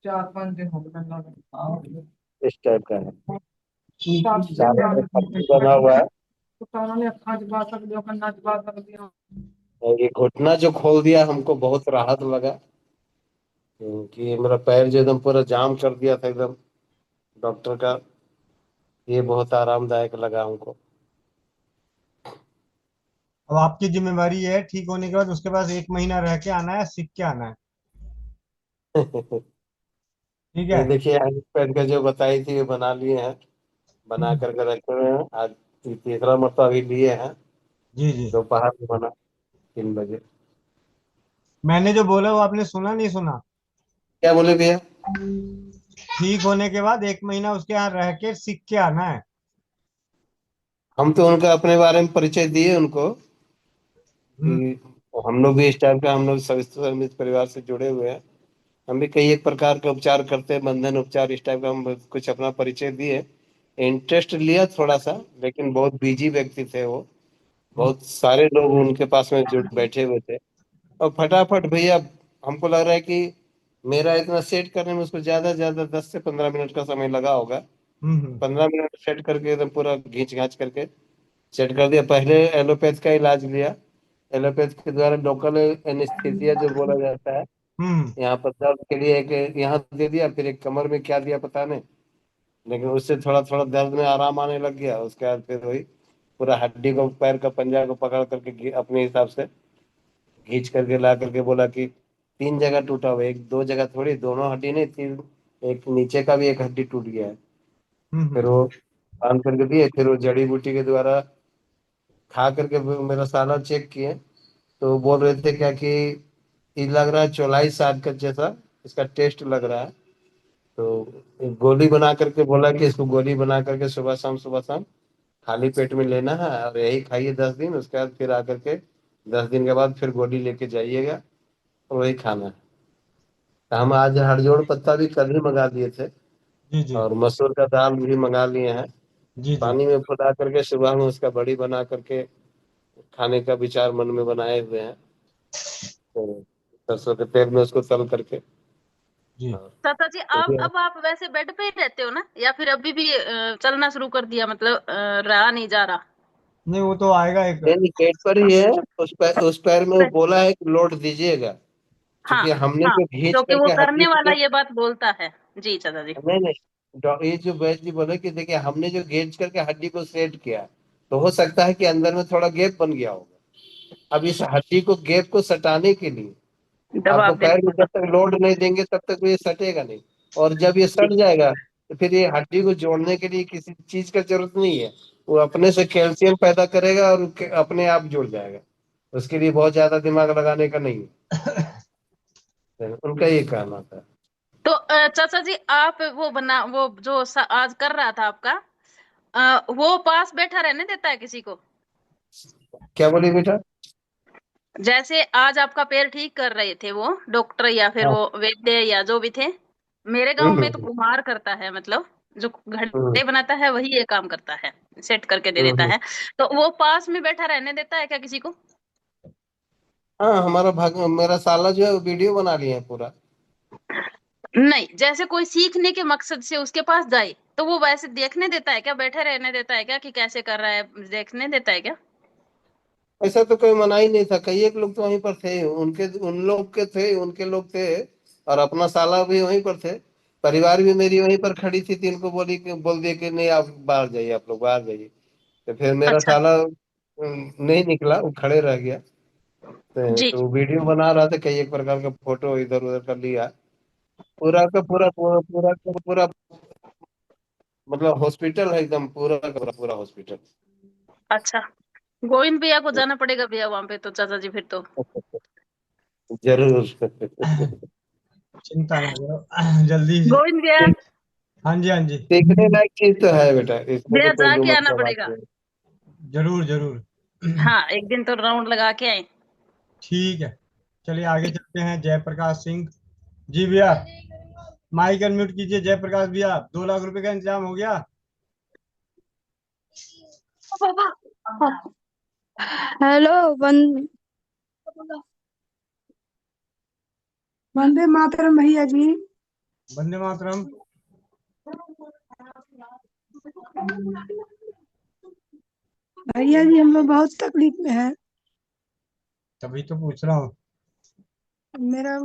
4-5 दिन हो गए। इस टाइप का है। साफ सारा में पट्टी बना हुआ है। तो सारा ने अच्छा जवा सकते हो, करना जवा सकते हो। और ये घुटना जो खोल दिया हमको बहुत राहत लगा, क्योंकि मेरा पैर जो एकदम पूरा जाम कर दिया था एकदम डॉक्टर का, ये बहुत आरामदायक लगा हमको। अब आपकी जिम्मेवारी है ठीक होने के बाद उसके बाद 1 महीना रह के आना है, सीख के आना है। ठीक ये है। देखिए आगे पैर का जो बताई थी ये बना लिए हैं, बना करके रखे हुए हैं। आज तीसरा मरतबा अभी लिए हैं, जी जी। दोपहर में बना 3 बजे। मैंने जो बोला वो आपने सुना नहीं सुना? क्या बोले भैया? ठीक होने के बाद 1 महीना उसके यहाँ रह के सीख के आना है। हम तो उनका अपने बारे में परिचय दिए उनको कि हम लोग भी इस टाइप का, हम लोग समित परिवार से जुड़े हुए हैं, हम भी कई एक प्रकार के उपचार करते हैं, बंधन उपचार इस टाइप का, हम कुछ अपना परिचय दिए। इंटरेस्ट लिया थोड़ा सा, लेकिन बहुत बिजी व्यक्ति थे वो, बहुत सारे लोग उनके पास में जुट बैठे हुए थे, और फटाफट भैया हमको लग रहा है कि मेरा इतना सेट करने में उसको ज्यादा से ज्यादा 10 से 15 मिनट का समय लगा होगा। 15 मिनट सेट करके एकदम पूरा घींच घाच करके सेट कर दिया। पहले एलोपैथ का इलाज लिया, एलोपैथ के द्वारा लोकल एनेस्थीसिया जो बोला जाता है, यहाँ पर दर्द के लिए एक यहाँ दे दिया, फिर एक कमर में क्या दिया पता नहीं, लेकिन उससे थोड़ा थोड़ा दर्द में आराम आने लग गया। उसके बाद फिर वही पूरा हड्डी को, पैर का पंजा को पकड़ करके अपने हिसाब से खींच करके ला करके बोला कि 3 जगह टूटा हुआ है, एक 2 जगह थोड़ी, दोनों हड्डी नहीं, 3, एक नीचे का भी एक हड्डी टूट गया है। फिर वो बांध करके दिए, फिर वो जड़ी बूटी के द्वारा खा करके मेरा साला चेक किए, तो बोल रहे थे क्या कि ये लग रहा है चौलाई साग का जैसा इसका टेस्ट लग रहा है। तो एक गोली बना करके बोला कि इसको गोली बना करके सुबह शाम खाली पेट में लेना है, और यही खाइए 10 दिन, उसके बाद फिर आकर के 10 दिन के बाद फिर गोली लेके जाइएगा और वही खाना है। तो हम आज हरजोड़ पत्ता भी कल ही मंगा दिए थे, जी जी और मसूर का दाल भी मंगा लिए हैं, जी जी। पानी में फुला करके सुबह में उसका बड़ी बना करके खाने का विचार मन में बनाए हुए हैं, तो सरसों के तेल में उसको तल करके। जी। चाचा जी, अब आप वैसे बेड पे ही रहते हो ना, या फिर अभी भी चलना शुरू कर दिया, मतलब रहा नहीं जा रहा? नहीं वो तो आएगा एक। नहीं, पेट पर ही है, उस पैर में वो बोला है कि लोड दीजिएगा, हाँ क्योंकि हमने हाँ, जो खींच क्योंकि वो करके हड्डी करने वाला को, ये बात बोलता है। जी चाचा जी। नहीं नहीं, ये जो वैद्य जी बोले कि देखिए हमने जो खींच करके हड्डी को सेट किया, तो हो सकता है कि अंदर में थोड़ा गैप बन गया होगा। अब इस हड्डी को, गैप को सटाने के लिए आपको दबाव पैर देने में वाला। जब तक लोड नहीं देंगे तब तक ये सटेगा नहीं, और जब ये सट जाएगा तो फिर ये हड्डी को जोड़ने के लिए किसी चीज का जरूरत नहीं है, वो अपने से कैल्शियम पैदा करेगा और अपने आप जुड़ जाएगा। उसके लिए बहुत ज्यादा दिमाग लगाने का नहीं है, उनका ये कहना था। तो चाचा जी, आप वो जो आज कर रहा था आपका, वो पास बैठा रहने देता है किसी को? क्या बोली बेटा? जैसे आज आपका पैर ठीक कर रहे थे वो डॉक्टर या फिर हाँ। वो वैद्य या जो भी थे, मेरे गांव में तो कुम्हार करता है, मतलब जो हम्म, घड़े बनाता है वही ये काम करता है, सेट करके दे देता हम्म। है। तो वो पास में बैठा रहने देता है क्या किसी को? हाँ, हमारा मेरा साला जो है वो वीडियो बना लिए है पूरा। नहीं, जैसे कोई सीखने के मकसद से उसके पास जाए तो वो वैसे देखने देता है क्या, बैठे रहने देता है क्या, कि कैसे कर रहा है, देखने देता है क्या? ऐसा तो कोई मना ही नहीं था, कई एक लोग तो वहीं पर थे, उनके उन लोग के थे, उनके लोग थे, और अपना साला भी वहीं पर थे। परिवार भी मेरी वहीं पर खड़ी थी, तो इनको बोल दिए कि नहीं आप बाहर जाइए, आप लोग बाहर जाइए। तो फिर मेरा अच्छा। साला नहीं निकला, वो खड़े रह गया। जी। तो वीडियो बना रहा था, कई एक प्रकार का फोटो इधर उधर कर लिया, पूरा का पूरा पूरा पूरा का पूरा, मतलब हॉस्पिटल है एकदम, पूरा का पूरा हॉस्पिटल। अच्छा, गोविंद भैया को जाना पड़ेगा भैया वहां पे तो, चाचा जी फिर तो। जरूर। चिंता ना करो, जल्दी। गोविंद भैया, हाँ जी हाँ जी। सीखने लायक चीज तो है बेटा, इसमें भैया तो कोई दो जाके मत आना का बात पड़ेगा। नहीं। जरूर जरूर। हाँ, एक दिन तो राउंड लगा के आए। ठीक है, चलिए आगे चलते हैं। जयप्रकाश सिंह जी भैया, माइक अनम्यूट कीजिए। जयप्रकाश भैया, 2 लाख रुपए का इंतजाम हो गया? हेलो वंदे मातरम भैया जी। वंदे मातरम। भैया जी हम लोग बहुत तकलीफ में हैं। तभी तो पूछ रहा हूँ। मेरा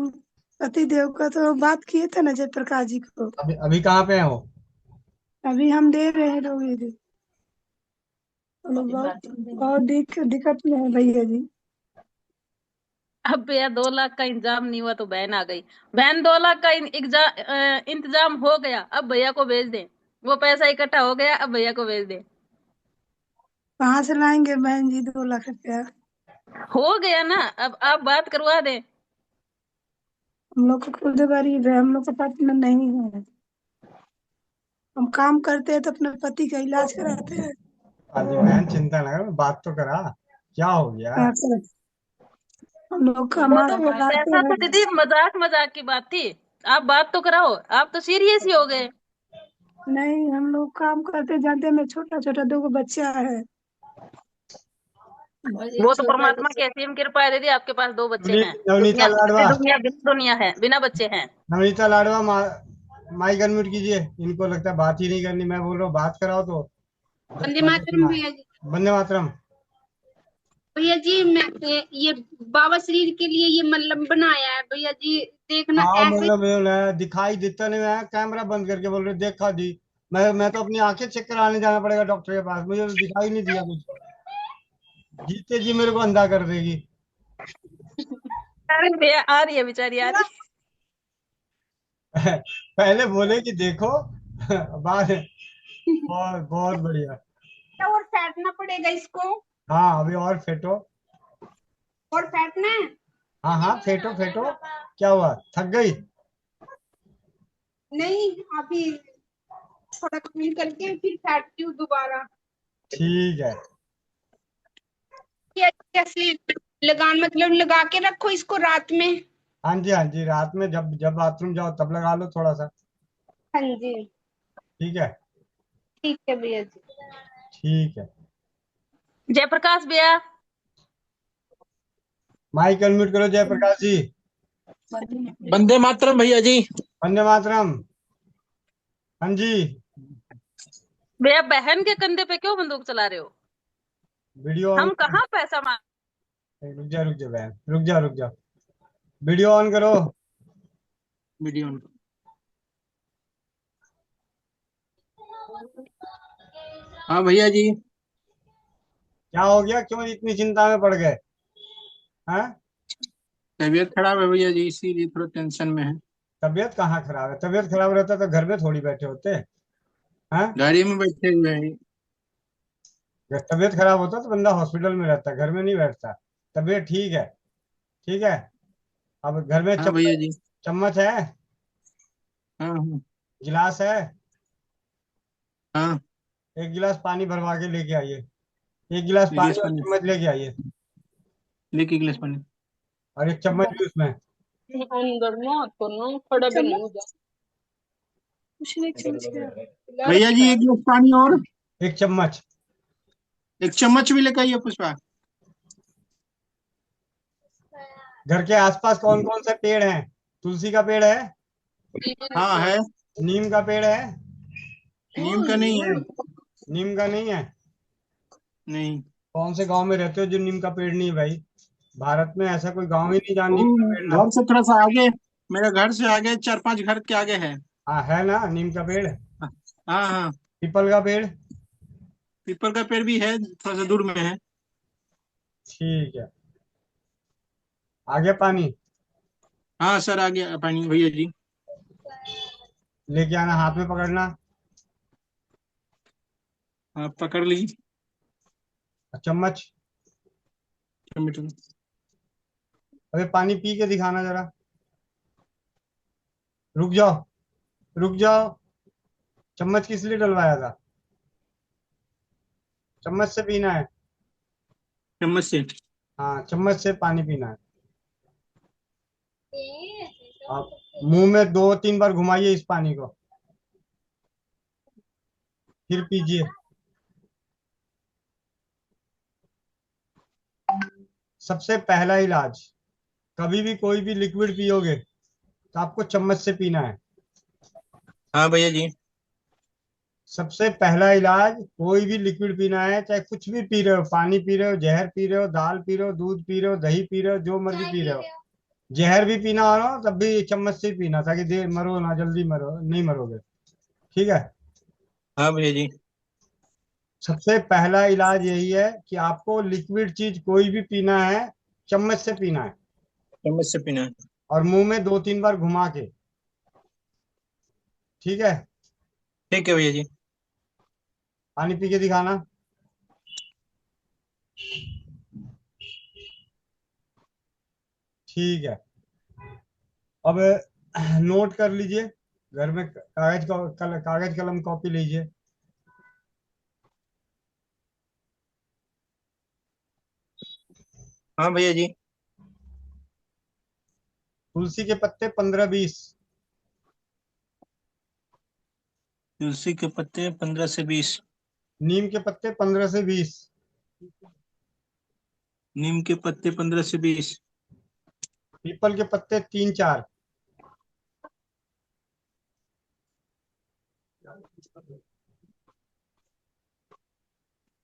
पति देव का तो बात किए थे ना जयप्रकाश जी को। अभी अभी कहाँ पे हो? अभी हम दे रहे हैं रोगी जी। हम लोग बहुत बहुत दिक्कत में है भैया जी। अब भैया 2 लाख का इंतजाम नहीं हुआ तो बहन आ गई। बहन 2 लाख का इंतजाम हो गया, अब भैया को भेज दें। वो पैसा इकट्ठा हो गया, अब भैया को भेज दें। कहाँ से लाएंगे बहन जी 2 लाख रुपया? हो गया ना, अब आप बात करवा दें। हम लोग को खुद गरीब है, हम लोग के पास में नहीं है। हम काम करते हैं तो अपने पति का इलाज कराते हैं। अभी बहन चिंता ना करो, बात तो करा, क्या हो गया? क्या करें? हम लोग वो कमाते तो पैसा हैं। तो दीदी मजाक की बात थी। आप बात तो कराओ, आप तो सीरियस ही हो गए। नहीं, हम लोग काम करते जानते हैं। मैं छोटा छोटा 2 बच्चा है। वो तो परमात्मा की असीम कृपा है दीदी, आपके पास 2 बच्चे हैं। नवनीता लाडवा, दुनिया है, बिना बच्चे हैं। नवनीता लाडवा, माइक अनम्यूट कीजिए। इनको लगता है बात ही नहीं करनी, मैं बोल रहा हूँ बात कराओ तो। वंदे मातरम भैया जी। वंदे मातरम। भैया जी मैं ये बाबा शरीर के लिए ये मल्लम बनाया है भैया जी, देखना हाँ ऐसे। मतलब दिखाई देता नहीं, मैं कैमरा बंद करके बोल रहे देखा दी। मैं तो अपनी आंखें चेक कराने जाना पड़ेगा डॉक्टर के पास, मुझे तो दिखाई नहीं दिया कुछ। जीते जी मेरे को अंधा कर देगी। अरे भैया आ रही है बेचारी, आ रही पहले बोले कि देखो, बाद बहुत बहुत बढ़िया। और फेंटना पड़ेगा इसको। हाँ अभी और फेटो। और फेंटना है। हाँ हाँ फेटो फेटो। क्या हुआ, थक गई? नहीं अभी थोड़ा क्लीन करके फिर फेंटती हूँ दोबारा। ठीक है। कैसे लगान, मतलब लगा के रखो इसको रात में? हाँ जी, रात में जब जब बाथरूम जाओ तब लगा लो थोड़ा सा। हाँ जी ठीक है। ठीक है भैया जी। ठीक है। जयप्रकाश भैया, माइक अनम्यूट करो जयप्रकाश जी। वंदे मातरम भैया जी। वंदे मातरम। हाँ जी। भैया बहन के कंधे पे क्यों बंदूक चला रहे हो? वीडियो हम कहाँ पैसा मांग। रुक जा बहन, रुक जा। वीडियो ऑन करो। Video on. हाँ भैया जी। क्या हो गया, क्यों इतनी चिंता में पड़ गए? हाँ तबीयत खराब है भैया जी, इसीलिए थोड़ा टेंशन में है। तबीयत कहाँ खराब है? तबीयत खराब रहता तो घर में थोड़ी बैठे होते। हाँ गाड़ी में बैठे हुए हैं। अगर तबीयत खराब होता तो बंदा हॉस्पिटल में रहता, घर में नहीं बैठता। तबीयत ठीक है, ठीक है। अब घर में हाँ भैया जी। चम्मच है, हाँ गिलास है। हाँ। एक गिलास पानी भरवा के लेके आइए। एक गिलास पानी और चम्मच लेके आइए। लेके गिलास पानी और एक चम्मच भी उसमें। अंदर ना तो ना खड़ा भी नहीं हो जा। भैया जी, एक गिलास पानी और एक चम्मच। एक चम्मच भी लेकर आइए पुष्पा। घर के आसपास कौन कौन से पेड़ हैं? तुलसी का पेड़ है? हाँ है। नीम का पेड़ है? नीम का नहीं है। नीम का नहीं है? नहीं। कौन से गांव में रहते हो जो नीम का पेड़ नहीं है भाई? भारत में ऐसा कोई गांव ही नहीं जहाँ नीम का पेड़ ना घर हो। से थोड़ा सा आगे, मेरे घर से आगे 4-5 घर के आगे है। हाँ है ना नीम का पेड़। हाँ हाँ। पीपल का पेड़? पीपल का पेड़ भी है, थोड़ा सा दूर में है। ठीक है। आगे पानी हाँ सर, आ गया पानी भैया जी। लेके आना, हाथ में पकड़ना। हाँ पकड़ लीजिए। चम्मच। टमाटर। अबे पानी पी के दिखाना जरा। रुक जाओ, रुक जाओ। चम्मच किस लिए डलवाया था? चम्मच से पीना है। चम्मच से। हाँ चम्मच से पानी पीना है। आप मुंह में 2-3 बार घुमाइए इस पानी को, फिर पीजिए। सबसे पहला इलाज, कभी भी कोई भी लिक्विड पियोगे तो आपको चम्मच से पीना है। हाँ भैया जी। सबसे पहला इलाज, कोई भी लिक्विड पीना है, चाहे कुछ भी पी रहे हो, पानी पी रहे हो, जहर पी रहे हो, दाल पी रहे हो, दूध पी रहे हो, दही पी रहे हो, जो मर्जी पी रहे हो, जहर भी पीना हो ना तब भी चम्मच से ही पीना, ताकि देर मरो ना, जल्दी मरो नहीं मरोगे। ठीक है। हाँ भैया जी। सबसे पहला इलाज यही है कि आपको लिक्विड चीज कोई भी पीना है, चम्मच से पीना है, चम्मच से पीना है। और मुंह में 2-3 बार घुमा के। ठीक है। ठीक है भैया जी। पानी पी के दिखाना। ठीक है। अब नोट कर लीजिए, घर में कागज कलम कॉपी लीजिए। हाँ भैया जी। तुलसी के पत्ते 15-20। तुलसी के पत्ते 15 से 20। नीम के पत्ते 15 से 20। नीम के पत्ते 15 से 20। पीपल के पत्ते 3-4।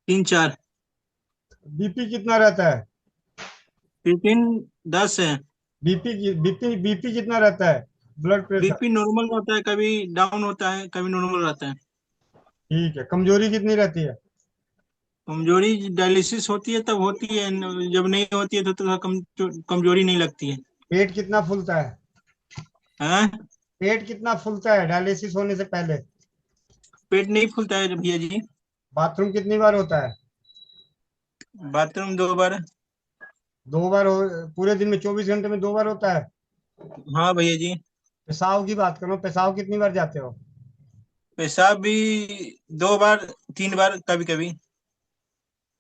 तीन चार। बीपी कितना रहता है? 10 है। बीपी कितना रहता है? Blood pressure. बीपी नॉर्मल होता है, कभी डाउन होता है, कभी नॉर्मल रहता है। ठीक है। कमजोरी कितनी रहती है? कमजोरी डायलिसिस होती है तब होती है, जब नहीं होती है तो थोड़ा कमजोरी नहीं लगती है। पेट कितना फूलता है? हाँ। पेट कितना फूलता है डायलिसिस होने से पहले? पेट नहीं फूलता है भैया जी। बाथरूम कितनी बार होता है? बाथरूम 2 बार। 2 बार हो? पूरे दिन में 24 घंटे में 2 बार होता है? हाँ भैया जी। पेशाब की बात करो, पेशाब कितनी बार जाते हो? पेशाब भी 2 बार 3 बार कभी कभी।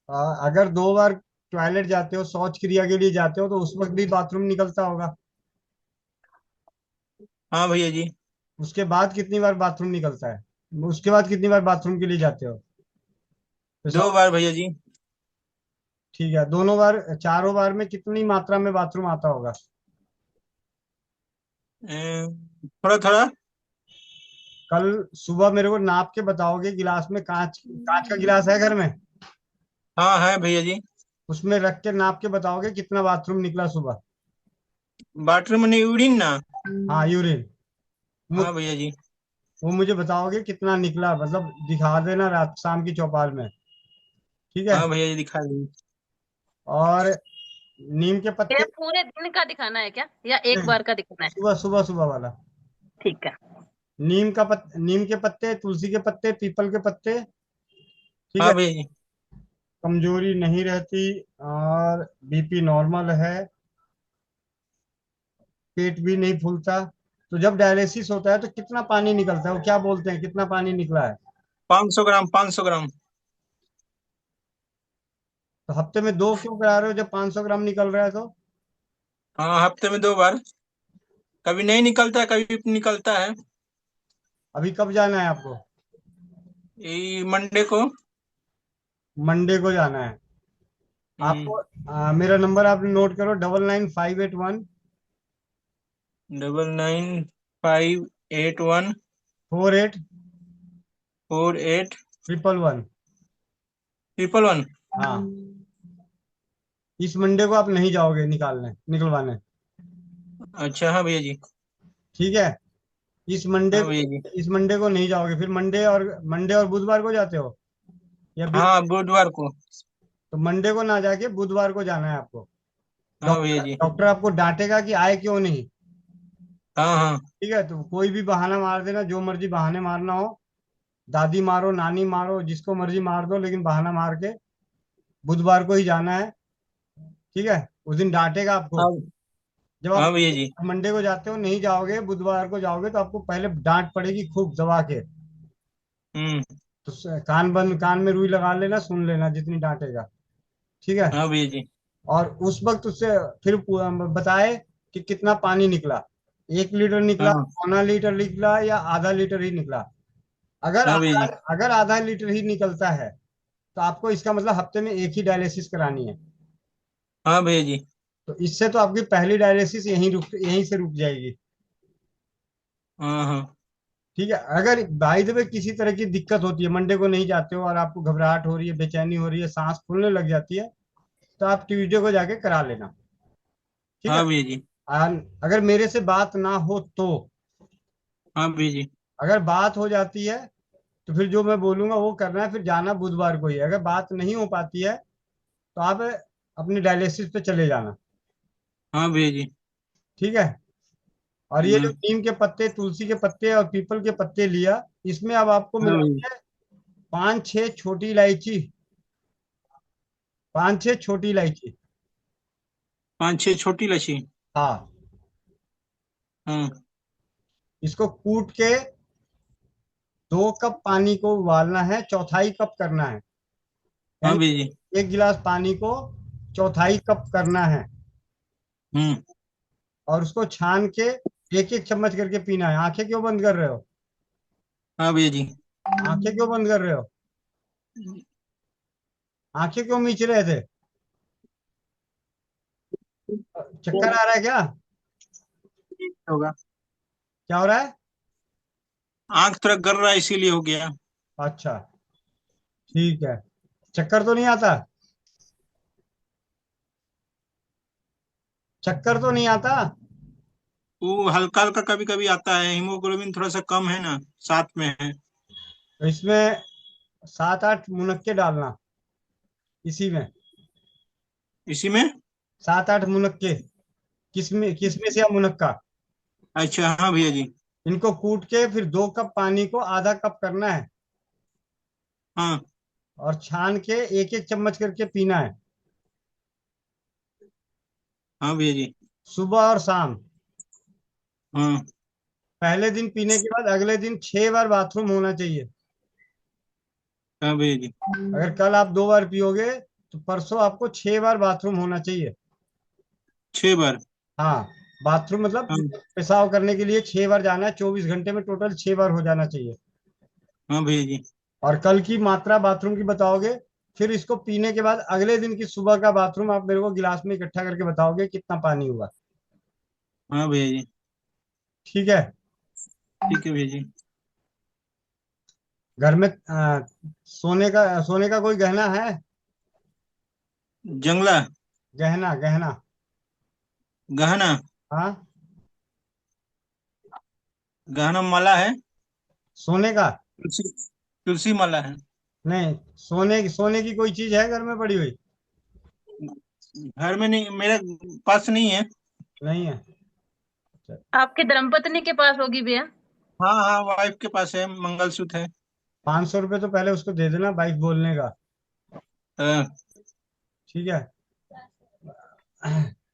अगर 2 बार टॉयलेट जाते हो, शौच क्रिया के लिए जाते हो, तो उस वक्त भी बाथरूम निकलता होगा। हाँ भैया जी। उसके बाद कितनी बार बाथरूम निकलता है? उसके बाद कितनी बार बाथरूम के लिए जाते हो? 2 बार भैया जी। ठीक है। दोनों बार, चारों बार में कितनी मात्रा में बाथरूम आता होगा? थोड़ा थोड़ा। कल सुबह मेरे को नाप के बताओगे, गिलास में, कांच कांच का गिलास है घर में? हाँ है भैया जी। उसमें रख के नाप के बताओगे कितना बाथरूम निकला सुबह? बाथरूम में यूरिन ना। हाँ, यूरिन। हाँ भैया जी। वो मुझे बताओगे कितना निकला, मतलब दिखा देना रात शाम की चौपाल में। ठीक है। हाँ भैया जी दिखा देंगे। और नीम के ये पत्ते। पूरे दिन का दिखाना है क्या, या एक नहीं, बार का दिखाना है? सुबह सुबह सुबह वाला। ठीक है। नीम के पत्ते, तुलसी के पत्ते, पीपल के पत्ते। ठीक हाँ है। भैया जी। कमजोरी नहीं रहती, और बीपी नॉर्मल है, पेट भी नहीं फूलता। तो जब डायलिसिस होता है तो कितना पानी निकलता है, वो क्या बोलते हैं, कितना पानी निकला है? 500 ग्राम 500 ग्राम। तो हफ्ते में 2 क्यों करा रहे हो जब 500 ग्राम निकल रहा है तो? हाँ हफ्ते में 2 बार। कभी नहीं निकलता है, कभी निकलता है। अभी कब जाना है आपको? ये मंडे को। मंडे को जाना है आपको। मेरा नंबर आप नोट करो, 99,581 99,581 48 48 111। 111। हाँ। इस मंडे को आप नहीं जाओगे निकलवाने। अच्छा हाँ भैया जी। ठीक है। इस मंडे हाँ भैया जी। इस मंडे को नहीं जाओगे, फिर मंडे और बुधवार को जाते हो, या हाँ बुधवार को। तो मंडे को ना जाके बुधवार को जाना है आपको। हाँ भैया जी। डॉक्टर आपको डांटेगा कि आए क्यों नहीं। हाँ हाँ। ठीक है। तो कोई भी बहाना मार देना, जो मर्जी बहाने मारना हो, दादी मारो, नानी मारो, जिसको मर्जी मार दो, लेकिन बहाना मार के बुधवार को ही जाना है। ठीक है। उस दिन डांटेगा आपको। हाँ। जब हाँ आप भैया जी। मंडे को जाते हो, नहीं जाओगे, बुधवार को जाओगे, तो आपको पहले डांट पड़ेगी खूब दबा के। हम्म। तो कान में रुई लगा लेना, सुन लेना जितनी डांटेगा। ठीक है। हाँ भैया जी। और उस वक्त उससे फिर बताए कि कितना पानी निकला, 1 लीटर निकला, हाँ। 1.25 लीटर निकला, या आधा लीटर ही निकला। हाँ भैया जी। अगर आधा लीटर ही निकलता है तो आपको इसका मतलब हफ्ते में एक ही डायलिसिस करानी है। हाँ भैया जी। तो इससे तो आपकी पहली डायलिसिस यहीं से रुक जाएगी। हाँ हाँ। ठीक है। अगर बाय द वे किसी तरह की दिक्कत होती है, मंडे को नहीं जाते हो और आपको घबराहट हो रही है, बेचैनी हो रही है, सांस फूलने लग जाती है, तो आप ट्यूसडे को जाके करा लेना। ठीक है। हाँ भैया जी। अगर मेरे से बात ना हो तो, हाँ भैया जी। अगर बात हो जाती है तो फिर जो मैं बोलूंगा वो करना है, फिर जाना बुधवार को ही है। अगर बात नहीं हो पाती है तो आप अपनी डायलिसिस पे चले जाना। हाँ भैया जी। ठीक है। और ये जो हम्म, नीम के पत्ते, तुलसी के पत्ते और पीपल के पत्ते लिया, इसमें अब आपको हाँ भैया। मिलानी है 5-6 छोटी इलायची। 5-6 छोटी इलायची। 5-6 छोटी लच्छी। हाँ। हाँ। इसको कूट के 2 कप पानी को उबालना है, चौथाई कप करना है। हाँ यानी भैया जी। 1 गिलास पानी को चौथाई कप करना है। हम्म। और उसको छान के 1-1 चम्मच करके पीना है। आंखें क्यों बंद कर रहे हो? हाँ भैया जी। आंखें क्यों बंद कर रहे हो? आंखें क्यों मीच रहे थे? चक्कर आ रहा है क्या? होगा। क्या हो रहा है? आंख थोड़ा गर रहा है इसीलिए हो गया। अच्छा, ठीक है। चक्कर तो नहीं आता? चक्कर तो नहीं आता? वो हल्का हल्का कभी कभी आता है, हीमोग्लोबिन थोड़ा सा कम है ना, 7 में है। तो इसमें 7-8 मुनक्के डालना, इसी में। इसी में। 7-8 मुनक्के, किसमिस या मुनक्का। अच्छा हाँ भैया जी। इनको कूट के फिर 2 कप पानी को आधा कप करना है। हाँ। और छान के 1-1 चम्मच करके पीना है, हाँ भैया जी। सुबह और शाम। हाँ। पहले दिन पीने के बाद अगले दिन 6 बार बाथरूम होना चाहिए। हाँ भैया जी। अगर कल आप 2 बार पियोगे तो परसों आपको 6 बार बाथरूम होना चाहिए। 6 बार। हाँ, बाथरूम मतलब हाँ। पेशाब करने के लिए 6 बार जाना है। 24 घंटे में टोटल 6 बार हो जाना चाहिए। हाँ भैया जी। और कल की मात्रा बाथरूम की बताओगे, फिर इसको पीने के बाद अगले दिन की सुबह का बाथरूम आप मेरे को गिलास में इकट्ठा करके बताओगे कितना पानी हुआ। हाँ भैया जी। ठीक है। ठीक है भैया जी। घर में सोने का कोई गहना है? जंगला। गहना गहना। गहना। हाँ, गहना माला है। सोने का। तुलसी। तुलसी माला है। नहीं, सोने की कोई चीज है घर में पड़ी हुई? घर में नहीं, मेरे पास नहीं है। नहीं है। आपके धर्मपत्नी के पास होगी भैया। हाँ हाँ, वाइफ के पास है, मंगलसूत्र है। 500 रुपये तो पहले उसको दे देना, बाइक बोलने का। हाँ। ठीक है।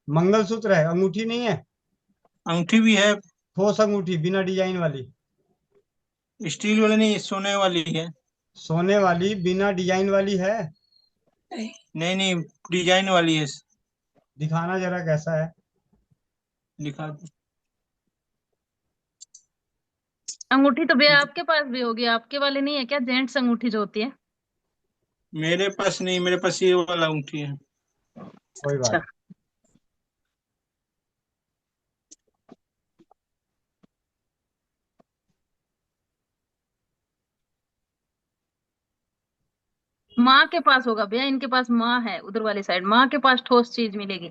मंगलसूत्र है, अंगूठी नहीं है? अंगूठी भी है। ठोस अंगूठी बिना डिजाइन वाली। स्टील वाली नहीं, सोने वाली है। सोने वाली बिना डिजाइन वाली है? नहीं नहीं, डिजाइन वाली है। दिखाना जरा कैसा है। दिखा दो। अंगूठी तो भैया आपके पास भी होगी, आपके वाले नहीं है क्या, जेंट्स अंगूठी जो होती है? मेरे पास नहीं, मेरे पास ये वाला अंगूठी है। कोई अच्छा। बात। माँ के पास होगा भैया, इनके पास माँ है उधर वाली साइड, माँ के पास ठोस चीज मिलेगी।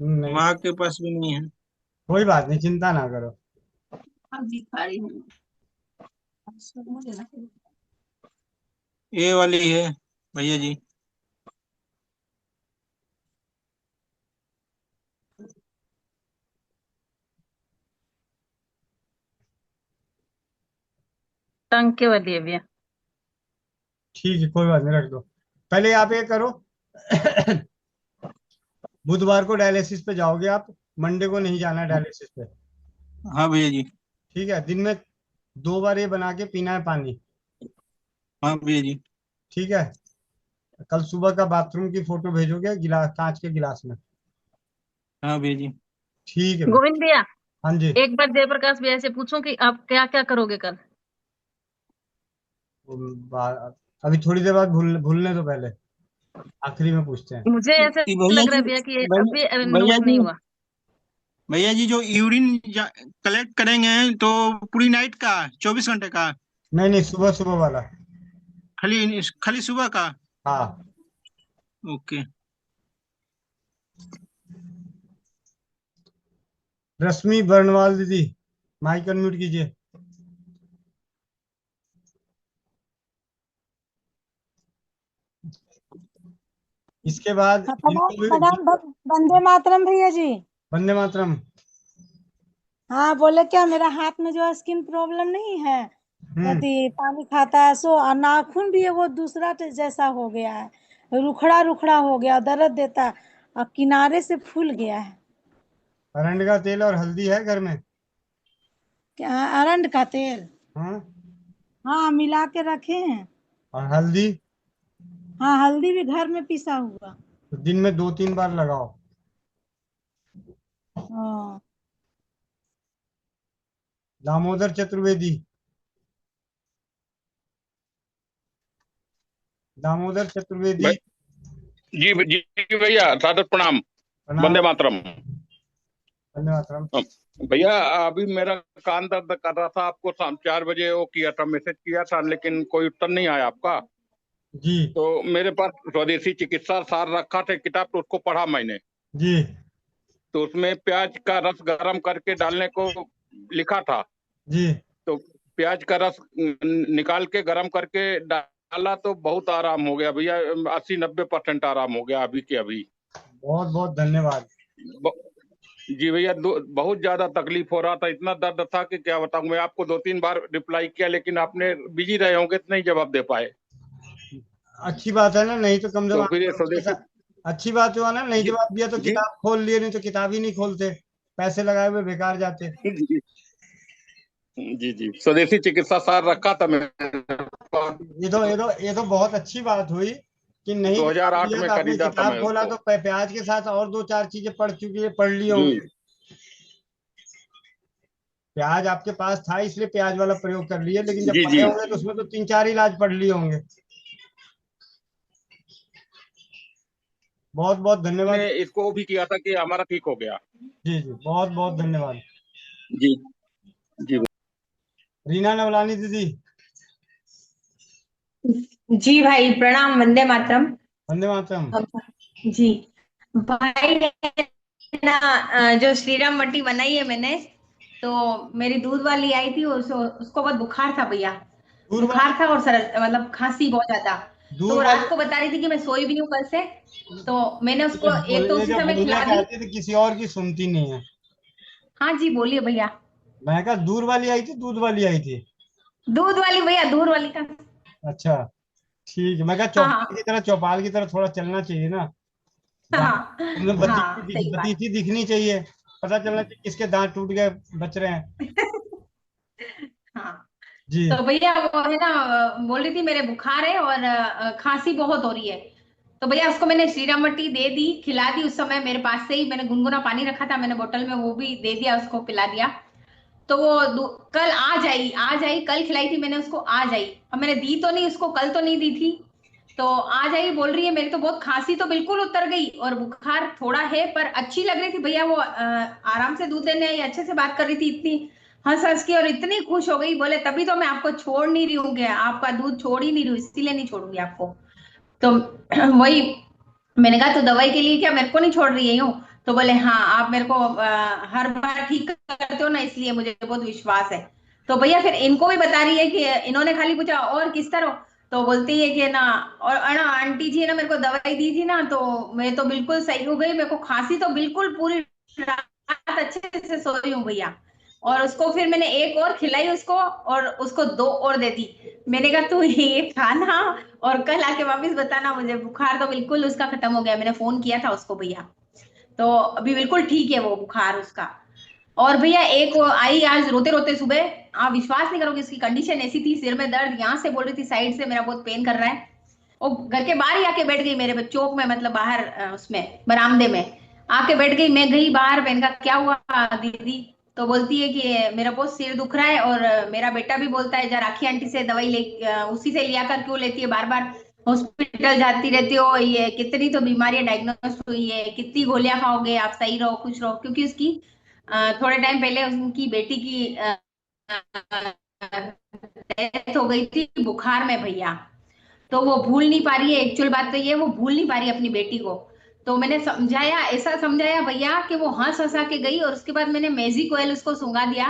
नहीं, माँ के पास भी नहीं है। कोई बात नहीं, चिंता ना करो। अब दिखा रही हूँ। ये वाली है भैया जी। टंके वाली है भैया। ठीक है, कोई बात नहीं, रख दो। पहले आप ये करो। बुधवार को डायलिसिस पे जाओगे आप, मंडे को नहीं जाना है डायलिसिस पे। हाँ भैया जी। ठीक है। दिन में 2 बार ये बना के पीना है पानी। हाँ भैया जी। ठीक है। कल सुबह का बाथरूम की फोटो भेजोगे, गिलास, कांच के गिलास में। हाँ भैया जी। ठीक है भाई। गोविंद भैया, हाँ जी। एक बार जयप्रकाश भैया से पूछूं कि आप क्या क्या करोगे कल। अभी थोड़ी देर बाद भूलने दो पहले, आखिरी में पूछते हैं। मुझे ऐसे भैया लग रहा जी। है भैया कि ये भैया अभी भैया अनलॉक नहीं जी। हुआ। भैया जी जो यूरिन कलेक्ट करेंगे तो पूरी नाइट का 24 घंटे का? नहीं नहीं, सुबह सुबह वाला। खाली खाली सुबह का? हाँ। ओके। रश्मि बर्णवाल दीदी, माइक अनम्यूट कीजिए। इसके बाद इनको भी वंदे मातरम भैया जी। वंदे मातरम। हाँ बोले क्या, मेरा हाथ में जो स्किन प्रॉब्लम नहीं है, यदि पानी खाता है सो, और नाखून भी है वो दूसरा जैसा हो गया है, रुखड़ा रुखड़ा हो गया, दर्द देता है और किनारे से फूल गया है। अरंड का तेल और हल्दी है घर में? क्या अरंड का तेल? हाँ। हाँ मिला के रखे हैं। और हल्दी? हाँ हल्दी भी घर में पिसा हुआ। तो दिन में 2-3 बार लगाओ। हाँ। दामोदर चतुर्वेदी, दामोदर चतुर्वेदी। जी जी भैया, सादर प्रणाम। वंदे मातरम। वंदे मातरम। भैया अभी मेरा कान दर्द कर रहा था, आपको शाम 4 बजे वो किया था, मैसेज किया था, लेकिन कोई उत्तर नहीं आया आपका। जी। तो मेरे पास स्वदेशी चिकित्सा सार रखा था किताब, तो उसको पढ़ा मैंने जी। तो उसमें प्याज का रस गर्म करके डालने को लिखा था। जी। तो प्याज का रस निकाल के गर्म करके डाला तो बहुत आराम हो गया भैया, 80-90% आराम हो गया अभी के अभी। बहुत बहुत धन्यवाद। जी भैया, बहुत ज्यादा तकलीफ हो रहा था, इतना दर्द था कि क्या बताऊं। मैं आपको 2-3 बार रिप्लाई किया, लेकिन आपने बिजी रहे होंगे तो नहीं जवाब दे पाए। अच्छी बात है ना, नहीं तो कम से तो कम फिर ये स्वदेशी अच्छी बात हुआ ना, नहीं जवाब दिया तो किताब खोल लिए, नहीं तो किताब ही नहीं खोलते, पैसे लगाए हुए बेकार जाते। जी जी, स्वदेशी चिकित्सा सार रखा था मैं। ये तो बहुत अच्छी बात हुई कि नहीं 2008 में तो आपने खरीदा था किताब मैं खोला उसको। तो प्याज के साथ और 2-4 चीजें पढ़ ली होंगी। प्याज आपके पास था इसलिए प्याज वाला प्रयोग कर लिए, लेकिन जब पढ़े होंगे तो उसमें तो 3-4 इलाज पढ़ लिए होंगे। बहुत बहुत धन्यवाद। इसको भी किया था कि हमारा ठीक हो गया। जी जी, बहुत बहुत धन्यवाद। जी जी। रीना नवलानी दीदी। जी भाई प्रणाम, वंदे मातरम। वंदे मातरम। जी भाई, ना जो श्रीराम मट्टी बनाई है मैंने, तो मेरी दूध वाली आई थी, उसको बहुत बुखार था भैया, बुखार था और मतलब खांसी बहुत ज्यादा। तो वो रात को बता रही थी कि मैं सोई भी नहीं हूँ कल से, तो मैंने उसको एक तो उसी समय खिला दी। किसी और की सुनती नहीं है। हाँ जी बोलिए भैया। मैं कहा दूध वाली आई थी, दूध वाली आई थी? दूध वाली भैया, दूध वाली का। अच्छा ठीक है। मैं कहा चौपाल की तरह थोड़ा चलना चाहिए ना। तुमने बत्ती दिखनी चाहिए, पता चलना चाहिए किसके दांत टूट गए बच रहे हैं। हाँ जी। तो भैया वो है ना, बोल रही थी मेरे बुखार है और खांसी बहुत हो रही है, तो भैया उसको मैंने श्रीराम मट्टी दे दी, खिला दी। उस समय मेरे पास से ही मैंने गुनगुना पानी रखा था मैंने बोतल में, वो भी दे दिया उसको, पिला दिया। तो वो कल आज आई, कल खिलाई थी मैंने उसको, आज आई। अब मैंने दी तो नहीं उसको, कल तो नहीं दी थी, तो आज आई। बोल रही है मेरी तो बहुत खांसी तो बिल्कुल उतर गई और बुखार थोड़ा है, पर अच्छी लग रही थी भैया। वो आराम से दूध देने आई, अच्छे से बात कर रही थी, इतनी हंस हंस की, और इतनी खुश हो गई। बोले तभी तो मैं आपको छोड़ नहीं रही हूँ, आपका दूध छोड़ ही नहीं रही हूँ, इसीलिए नहीं छोड़ूंगी आपको। तो वही मैंने कहा तो दवाई के लिए क्या मेरे को नहीं छोड़ रही है यूं? तो बोले हाँ, आप मेरे को हर बार ठीक करते हो ना, इसलिए मुझे बहुत विश्वास है। तो भैया फिर इनको भी बता रही है कि इन्होंने खाली पूछा और किस तरह, तो बोलती है कि ना, और ना आंटी जी ने मेरे को दवाई दी थी ना, तो मैं तो बिल्कुल सही हो गई, मेरे को खांसी तो बिल्कुल पूरी रात अच्छे से सोई हूँ भैया। और उसको फिर मैंने एक और खिलाई उसको, और उसको 2 और दे दी। मैंने कहा तू ये खाना और कल आके वापस बताना मुझे। बुखार तो बिल्कुल उसका खत्म हो गया, मैंने फोन किया था उसको भैया, तो अभी बिल्कुल ठीक है वो बुखार उसका। और भैया एक वो आई आज रोते रोते सुबह, आप विश्वास नहीं करोगे, इसकी कंडीशन ऐसी थी, सिर में दर्द, यहाँ से बोल रही थी साइड से मेरा बहुत पेन कर रहा है। वो घर के बाहर ही आके बैठ गई मेरे चौक में, मतलब बाहर उसमें बरामदे में आके बैठ गई। मैं गई बाहर, मैंने कहा क्या हुआ दीदी? तो बोलती है कि मेरा बहुत सिर दुख रहा है, और मेरा बेटा भी बोलता है जा राखी आंटी से दवाई ले, उसी से लिया कर क्यों लेती है बार बार, हॉस्पिटल जाती रहती हो, ये कितनी तो बीमारियां डायग्नोस हुई है, कितनी गोलियां खाओगे आप, सही रहो खुश रहो। क्योंकि उसकी थोड़े टाइम पहले उनकी बेटी की डेथ हो गई थी बुखार में भैया। तो वो भूल नहीं पा रही है, एक्चुअल बात तो ये, वो भूल नहीं पा रही है अपनी बेटी को। तो मैंने समझाया, ऐसा समझाया भैया कि वो हंस हंसा के गई, और उसके बाद मैंने मैजिक ऑयल उसको सूंघा दिया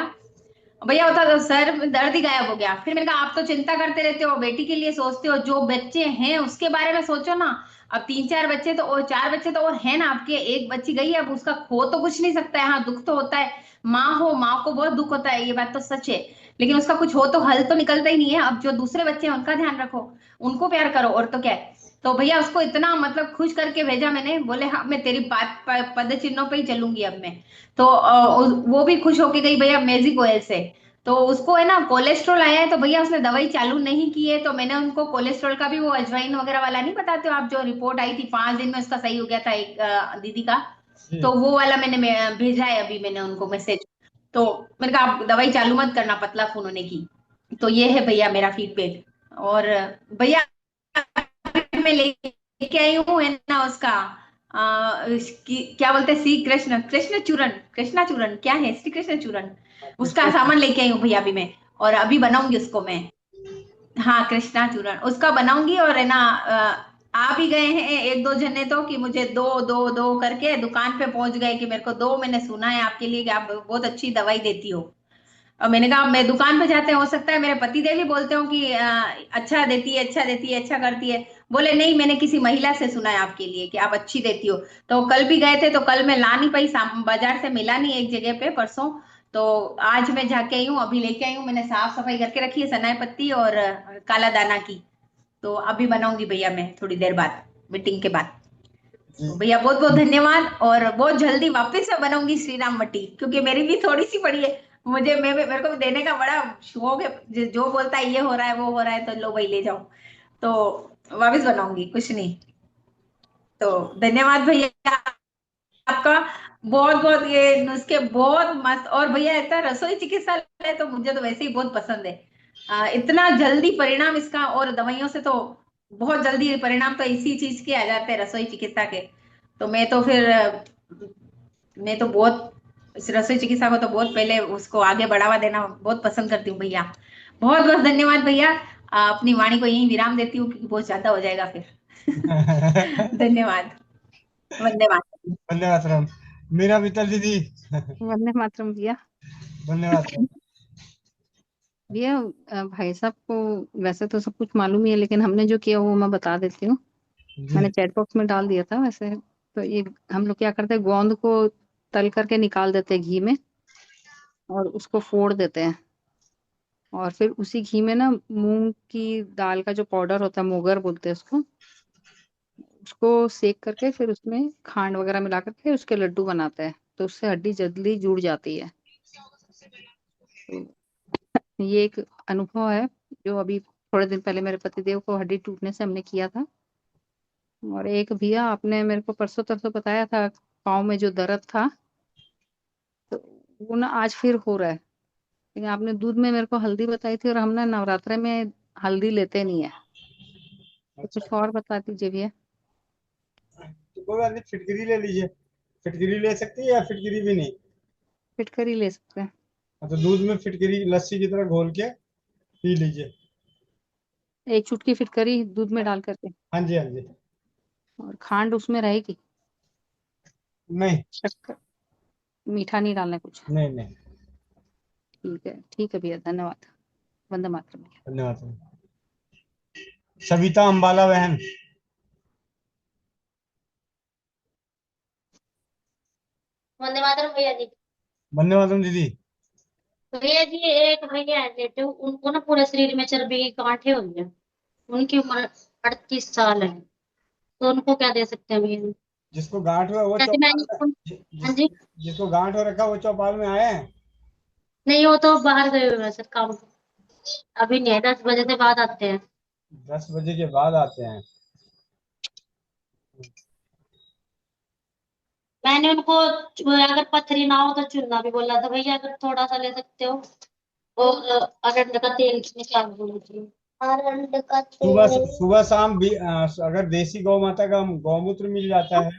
भैया, होता तो सर में दर्द ही गायब हो गया। फिर मैंने कहा आप तो चिंता करते रहते हो, बेटी के लिए सोचते हो, जो बच्चे हैं उसके बारे में सोचो ना। अब 3-4 बच्चे तो, और 4 बच्चे तो और है ना आपके, एक बच्ची गई, अब उसका खो तो कुछ नहीं सकता है। हाँ दुख तो होता है, माँ को बहुत दुख होता है, ये बात तो सच है। लेकिन उसका कुछ हो तो हल तो निकलता ही नहीं है। अब जो दूसरे बच्चे हैं उनका ध्यान रखो, उनको प्यार करो, और तो क्या है। तो भैया उसको इतना मतलब खुश करके भेजा मैंने, बोले हाँ मैं तेरी बात पद चिन्हों पे ही चलूंगी अब मैं। तो वो भी खुश होके गई भैया मैजिक ऑयल से। तो उसको है ना कोलेस्ट्रॉल आया है, तो भैया उसने दवाई चालू नहीं की है, तो मैंने उनको कोलेस्ट्रॉल का भी वो अजवाइन वगैरह वाला नहीं बताते हो आप, जो रिपोर्ट आई थी 5 दिन में उसका सही हो गया था एक दीदी का, तो वो वाला मैंने भेजा है अभी मैंने उनको मैसेज। तो मैंने कहा आप दवाई चालू मत करना पतला खून होने की। तो ये है भैया मेरा फीडबैक। और भैया मैं लेके आई हूँ है ना उसका क्या बोलते हैं, श्री कृष्ण चूरन क्या है, श्री कृष्ण चूरन, उसका सामान लेके आई हूँ भैया अभी मैं। और अभी बनाऊंगी उसको मैं, हाँ कृष्णा चूरन उसका बनाऊंगी। और है ना आ भी गए हैं 1-2 जने तो, कि मुझे दो दो दो करके दुकान पे पहुंच गए कि मेरे को दो, मैंने सुना है आपके लिए कि आप बहुत अच्छी दवाई देती हो। और मैंने कहा मैं दुकान पे जाते हैं, हो सकता है मेरे पति देव भी बोलते हो कि अच्छा देती है, अच्छा देती है, अच्छा करती है। बोले नहीं, मैंने किसी महिला से सुना है आपके लिए कि आप अच्छी देती हो। तो कल भी गए थे, तो कल मैं ला नहीं पाई, बाजार से मिला नहीं एक जगह पे परसों। तो आज मैं जाके आई हूँ, अभी लेके आई हूँ, मैंने साफ सफाई करके रखी है सनाई पत्ती और काला दाना की। तो अभी बनाऊंगी भैया मैं थोड़ी देर बाद, मीटिंग के बाद। तो भैया बहुत बहुत धन्यवाद, और बहुत जल्दी वापस से बनाऊंगी श्री राम मट्टी, क्योंकि मेरी भी थोड़ी सी पड़ी है। मेरे को देने का बड़ा शौक है, जो बोलता है ये हो रहा है वो हो रहा है, तो लो भाई ले जाओ। तो वापस बनाऊंगी, कुछ नहीं। तो धन्यवाद भैया आपका, बहुत बहुत, ये नुस्खे बहुत मस्त। और भैया इतना रसोई चिकित्सालय तो मुझे तो वैसे ही बहुत पसंद है। इतना जल्दी परिणाम इसका, और दवाइयों से तो बहुत जल्दी परिणाम तो इसी चीज के आ जाते हैं, रसोई चिकित्सा के। तो मैं तो फिर मैं तो बहुत इस रसोई चिकित्सा को तो बहुत पहले उसको आगे बढ़ावा देना बहुत पसंद करती हूँ भैया। बहुत बहुत धन्यवाद भैया। अपनी वाणी को यही विराम देती हूँ क्योंकि बहुत ज्यादा हो जाएगा फिर। धन्यवाद। वंदे मातरम। वंदे मातरम। मीरा मित्तल दीदी। वंदे मातरम भैया। धन्यवाद। भैया भाई साहब को वैसे तो सब कुछ मालूम ही है, लेकिन हमने जो किया वो मैं बता देती हूँ। मैंने चैट बॉक्स में डाल दिया था वैसे। तो ये हम लोग क्या करते हैं, गोंद को तल करके निकाल देते हैं घी में, और उसको फोड़ देते हैं। और फिर उसी घी में ना मूंग की दाल का जो पाउडर होता है, मोगर बोलते हैं उसको, उसको सेक करके फिर उसमें खांड वगैरह मिला करके उसके लड्डू बनाते हैं। तो उससे हड्डी जल्दी जुड़ जाती है। तो ये एक अनुभव है जो अभी थोड़े दिन पहले मेरे पतिदेव को हड्डी टूटने से हमने किया था। और एक भैया आपने मेरे को परसों तरसों बताया था पाँव में जो दर्द था, तो वो ना आज फिर हो रहा है। लेकिन आपने दूध में मेरे को हल्दी बताई थी, और हम ना नवरात्रे में हल्दी लेते नहीं है। तो कुछ और बता दीजिए भैया। तो कोई बात नहीं, फिटकरी ले लीजिए। फिटकरी ले सकती है या फिटकरी भी नहीं? फिटकरी ले सकते हैं। तो दूध में फिटकरी लस्सी की तरह घोल के पी लीजिए। 1 चुटकी फिटकरी दूध में डाल करके। हाँ जी, हाँ जी। और खांड उसमें रहेगी? नहीं, शक्कर, मीठा नहीं डालना कुछ? नहीं। ठीक है भैया, धन्यवाद। वंदे मातरम भैया। धन्यवाद। सविता अंबाला बहन। वंदे मातरम भैया जी। वंदे मातरम दीदी। भैया जी एक भैया है जो उनको ना पूरे शरीर में चर्बी की गांठें हुई है, उनकी उम्र 38 साल है, तो उनको क्या दे सकते हैं भैया? जिसको गांठ हुआ वो जैसे चौपाल मैंने, हाँ जी, जिसको गांठ हो रखा वो चौपाल में आए हैं? नहीं वो तो बाहर गए हुए हैं सर काम पे। अभी नहीं है, 10 बजे से बाद आते हैं। 10 बजे के बाद आते हैं। मैंने उनको अगर पथरी ना हो तो चूना भी बोला था भैया, अगर थोड़ा सा ले सकते हो, और अरंड का तेल निकाल दो मुझे। अरंड का तेल सुबह शाम भी अगर देसी गौ माता का गौमूत्र मिल जाता है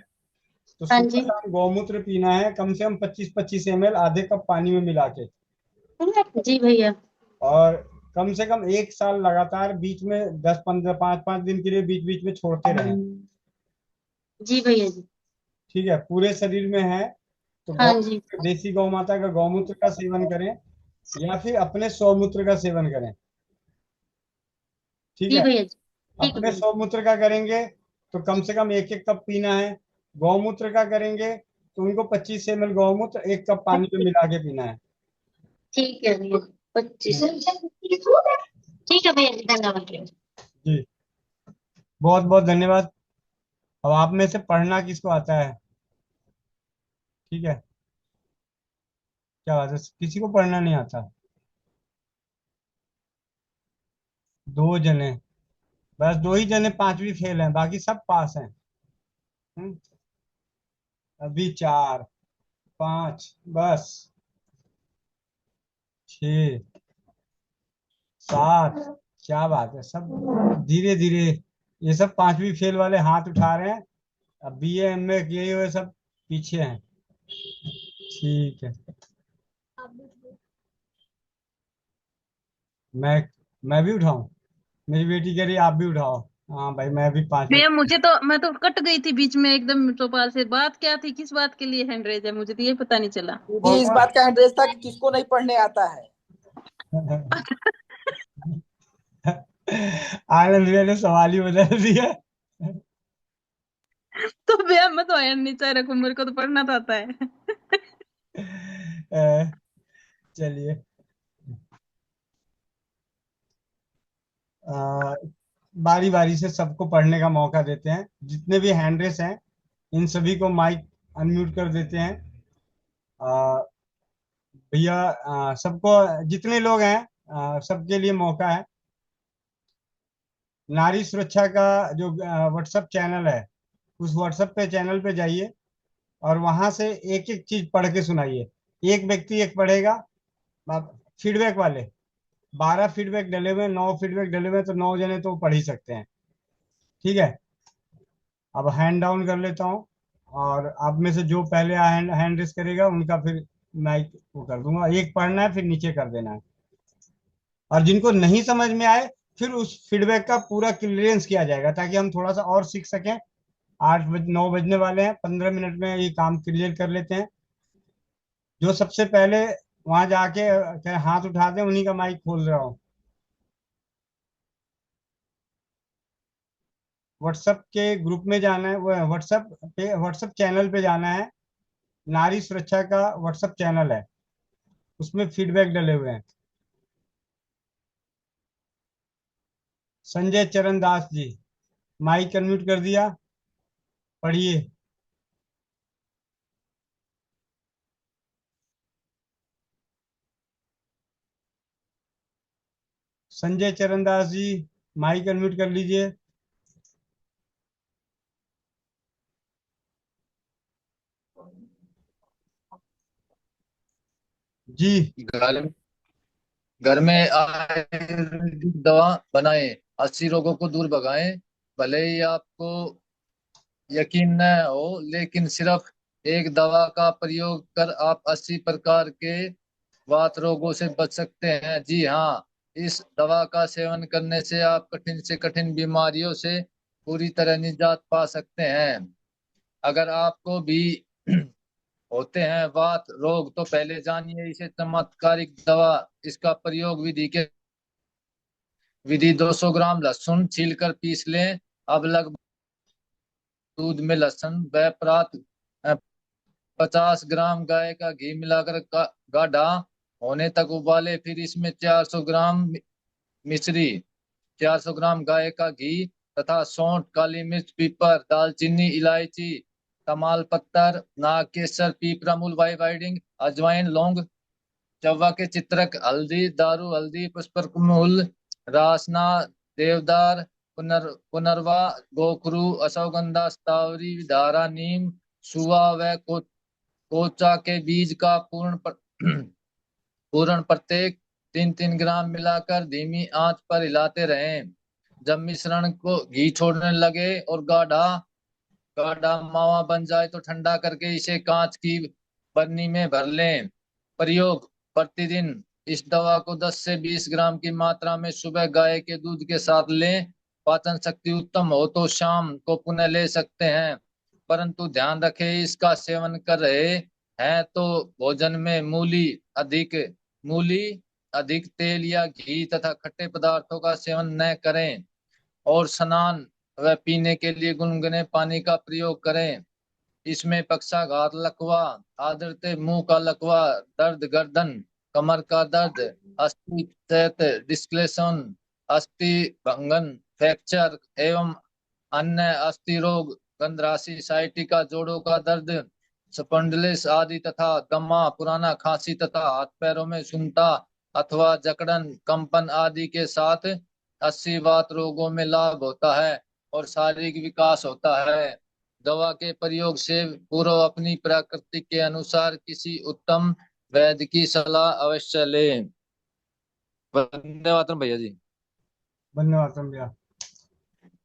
तो हाँ सुबह जी। शाम गौमूत्र पीना है, कम से कम 25-25 ml आधे कप पानी में मिला के। जी भैया। और कम से कम 1 साल लगातार, बीच में 10-15 5-5 दिन के लिए बीच बीच में छोड़ते रहें। जी भैया जी। ठीक है, पूरे शरीर में है तो हाँ जी। देसी गौ माता का गौमूत्र का सेवन करें या फिर अपने स्वमूत्र का सेवन करें। ठीक जी है, भैया जी। ठीक है अपने भैया। स्वमूत्र का करेंगे तो कम से कम 1-1 कप पीना है। गौमूत्र का करेंगे तो उनको 25 ml गौमूत्र 1 कप पानी में मिला के पीना है। ठीक है भैया। 25। ठीक है भैया जी, धन्यवाद भैया। जी, बहुत बहुत धन्यवाद। अब आप में से पढ़ना किसको आता है? ठीक है, क्या बात है, किसी को पढ़ना नहीं आता? 2 जने, बस 2 ही जने 5वीं फेल हैं, बाकी सब पास हैं। हम्म, अभी 4 5 बस 6 7, क्या बात है, सब धीरे धीरे। ये सब 5वीं फेल वाले हाथ उठा रहे हैं, अब BA MA किए हुए सब पीछे हैं। ठीक है, मैं भी उठाऊं? मेरी बेटी कह रही आप भी उठाओ। हाँ भाई, मैं भी 5 भैया मिनट। मैं तो कट गई थी बीच में एकदम चौपाल से। बात क्या थी, किस बात के लिए हैंड रेज है, मुझे तो ये पता नहीं चला। ये इस बात का एड्रेस था कि किसको नहीं पढ़ने आता है। आनंद भैया ने सवाल ही बदल दिया। तो भैया मैं तो हैंड नीचे रखूं, मेरे को तो पढ़ना तो आता है। चलिए, बारी बारी से सबको पढ़ने का मौका देते हैं। जितने भी हैंड रेस हैं इन सभी को माइक अनम्यूट कर देते हैं। अ, भैया, सबको, जितने लोग हैं सबके लिए मौका है। नारी सुरक्षा का जो व्हाट्सएप चैनल है, उस व्हाट्सएप पे चैनल पे जाइए और वहां से एक एक चीज पढ़ के सुनाइए। एक व्यक्ति एक पढ़ेगा। फीडबैक वाले 12 फीडबैक डले हुए, 9 फीडबैक डले हुए, तो 9 जने तो पढ़ ही सकते हैं। ठीक है, अब हैंड डाउन कर लेता हूँ और आप में से जो पहले हैंड रेस करेगा उनका फिर माइक वो कर दूंगा। एक पढ़ना है, फिर नीचे कर देना है। और जिनको नहीं समझ में आए फिर उस फीडबैक का पूरा क्लियरेंस किया जाएगा ताकि हम थोड़ा सा और सीख सकें। 9 बजने वाले हैं, 15 मिनट में ये काम क्लियर कर लेते हैं। जो सबसे पहले वहां जाके हाथ उठा दें उन्हीं का माइक खोल रहा हूँ। व्हाट्सएप के ग्रुप में जाना है, वो व्हाट्सएप चैनल पे जाना है। नारी सुरक्षा का व्हाट्सएप चैनल है, उसमें फीडबैक डले हुए हैं। संजय चरण दास जी, माइक अनम्यूट कर दिया, पढ़िए। संजय चरण दास जी, माइक अनम्यूट कर लीजिए। जी। घर में आयुर्वेदिक दवा बनाएं, 80 रोगों को दूर भगाएं। भले ही आपको यकीन न हो, लेकिन सिर्फ एक दवा का प्रयोग कर आप 80 प्रकार के वात रोगों से बच सकते हैं। जी हाँ, इस दवा का सेवन करने से आप कठिन से कठिन बीमारियों से पूरी तरह निजात पा सकते हैं। अगर आपको भी होते हैं वात रोग तो पहले जानिए इसे चमत्कारिक दवा। इसका प्रयोग विधि 200 ग्राम लहसुन छीलकर पीस लें। अब लगभग दूध में लहसुन व प्रात 50 ग्राम गाय का घी मिलाकर गाढ़ा होने तक उबाले। फिर इसमें 400 ग्राम मिश्री, 400 ग्राम गाय का घी तथा सौंठ, काली मिर्च, पीपर, दालचीनी, इलायची, तमाल पत्थर, नाग केसर, पीपरा मूल, वाइडिंग, अजवाइन, लौंग, चौवा के चित्रक, हल्दी, दारू हल्दी, पुष्पकमूल, रासना, देवदार, पुनर्वा, गोखरू, अश्वगंधा, स्तावरी, धारा, नीम, सुवा व कोचा के बीज का पूर्ण प्रत्येक 3-3 ग्राम मिलाकर धीमी आंच पर हिलाते रहें। जब मिश्रण को घी छोड़ने लगे और गाढ़ा गाढ़ा मावा बन जाए तो ठंडा करके इसे कांच की बरनी में भर लें। प्रयोग प्रतिदिन इस दवा को 10 से 20 ग्राम की मात्रा में सुबह गाय के दूध के साथ लें। पाचन शक्ति उत्तम हो तो शाम को पुनः ले सकते हैं, परंतु ध्यान रखें इसका सेवन कर रहे हैं तो भोजन में मूली अधिक तेल या घी तथा खट्टे पदार्थों का सेवन न करें और स्नान व पीने के लिए गुनगुने पानी का प्रयोग करें। इसमें पक्षाघात, लकवा, आदरते, मुंह का लकवा, दर्द गर्दन, कमर का दर्द, अस्थि डिस्क्लेशन, अस्थि भंगन, फ्रैक्चर एवं अन्य अस्थि रोग, गंधराशि, साइटिका, जोड़ों का दर्द, स्पॉन्डिलिस आदि तथा दमा, पुराना खांसी तथा हाथ पैरों में सुन्नता अथवा जकड़न, कंपन आदि के साथ 80 वात रोगों में लाभ होता है और शारीरिक विकास होता है। दवा के प्रयोग से पूर्व अपनी प्रकृति के अनुसार किसी उत्तम वैद्य की सलाह अवश्य लें। वंदे मातरम भैया जी। धन्यवाद भैया।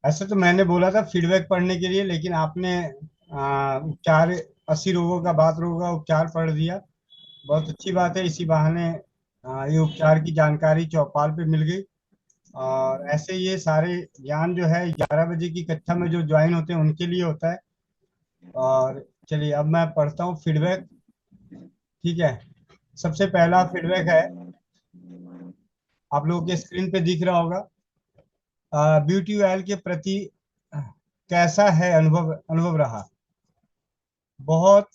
ऐसे तो मैंने बोला था फीडबैक पढ़ने के लिए, लेकिन आपने उपचार 80 रोगों का, बात रोगों का उपचार पढ़ दिया। बहुत अच्छी बात है, इसी बहाने ये उपचार की जानकारी चौपाल पे मिल गई। और ऐसे ये सारे ज्ञान जो है 11 बजे की कक्षा में जो ज्वाइन होते हैं उनके लिए होता है। और चलिए अब मैं पढ़ता हूँ फीडबैक। ठीक है, सबसे पहला फीडबैक है, आप लोगों के स्क्रीन पे दिख रहा होगा। ब्यूटी ऑयल के प्रति कैसा है अनुभव रहा? बहुत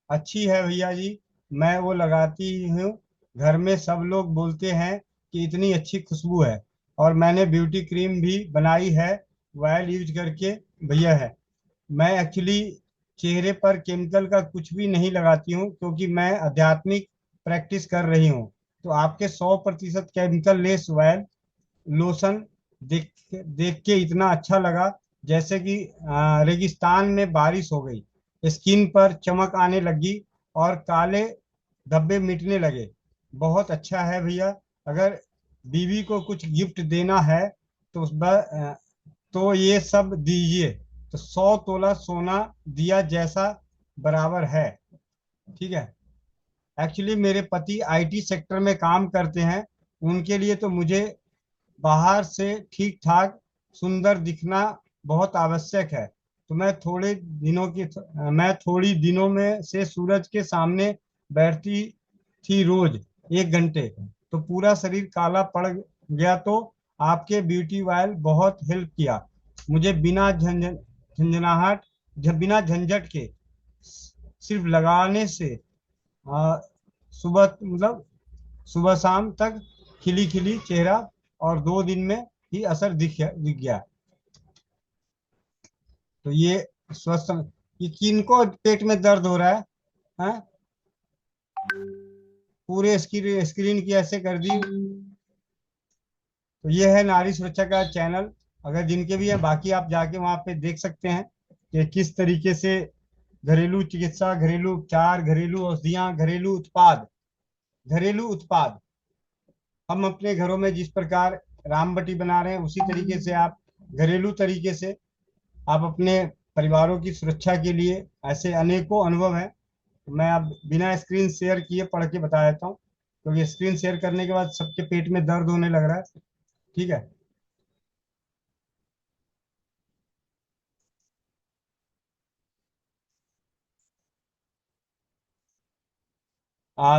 अच्छी है भैया जी, मैं वो लगाती हूँ, घर में सब लोग बोलते हैं कि इतनी अच्छी खुशबू है। और मैंने ब्यूटी क्रीम भी बनाई है ऑयल यूज करके भैया है। मैं एक्चुअली चेहरे पर केमिकल का कुछ भी नहीं लगाती हूँ, क्योंकि मैं आध्यात्मिक प्रैक्टिस कर रही हूँ। तो आपके 100% केमिकल लेस ऑयल लोशन देख के इतना अच्छा लगा, जैसे कि रेगिस्तान में बारिश हो गई, स्किन पर चमक आने लगी और काले धब्बे मिटने लगे। बहुत अच्छा है भैया। अगर बीवी को कुछ गिफ्ट देना है तो ये सब दीजिए, तो 100 तोला सोना दिया जैसा बराबर है। ठीक है, एक्चुअली मेरे पति आईटी सेक्टर में काम करते हैं, उनके लिए तो मुझे बाहर से ठीक ठाक सुंदर दिखना बहुत आवश्यक है। तो मैं थोड़ी दिनों में से सूरज के सामने बैठती थी रोज 1 घंटे, तो पूरा शरीर काला पड़ गया। तो आपके ब्यूटी ऑयल बहुत हेल्प किया मुझे, बिना झंझट के सिर्फ लगाने से सुबह शाम तक खिली चेहरा, और 2 दिन में ही असर दिख गया। तो ये स्वस्थ, ये किनको पेट में दर्द हो रहा है, हैं? पूरे स्क्रीन की ऐसे कर दी। तो ये है नारी सुरक्षा का चैनल, अगर जिनके भी है, बाकी आप जाके वहां पे देख सकते हैं कि किस तरीके से घरेलू चिकित्सा, घरेलू उपचार, घरेलू औषधियां, घरेलू उत्पाद हम अपने घरों में जिस प्रकार रामबटी बना रहे हैं, उसी तरीके से आप घरेलू तरीके से आप अपने परिवारों की सुरक्षा के लिए, ऐसे अनेकों अनुभव हैं। तो मैं अब बिना स्क्रीन शेयर किए पढ़ के बता देता हूँ, क्योंकि स्क्रीन शेयर करने के बाद सबके पेट में दर्द होने लग रहा है। ठीक है,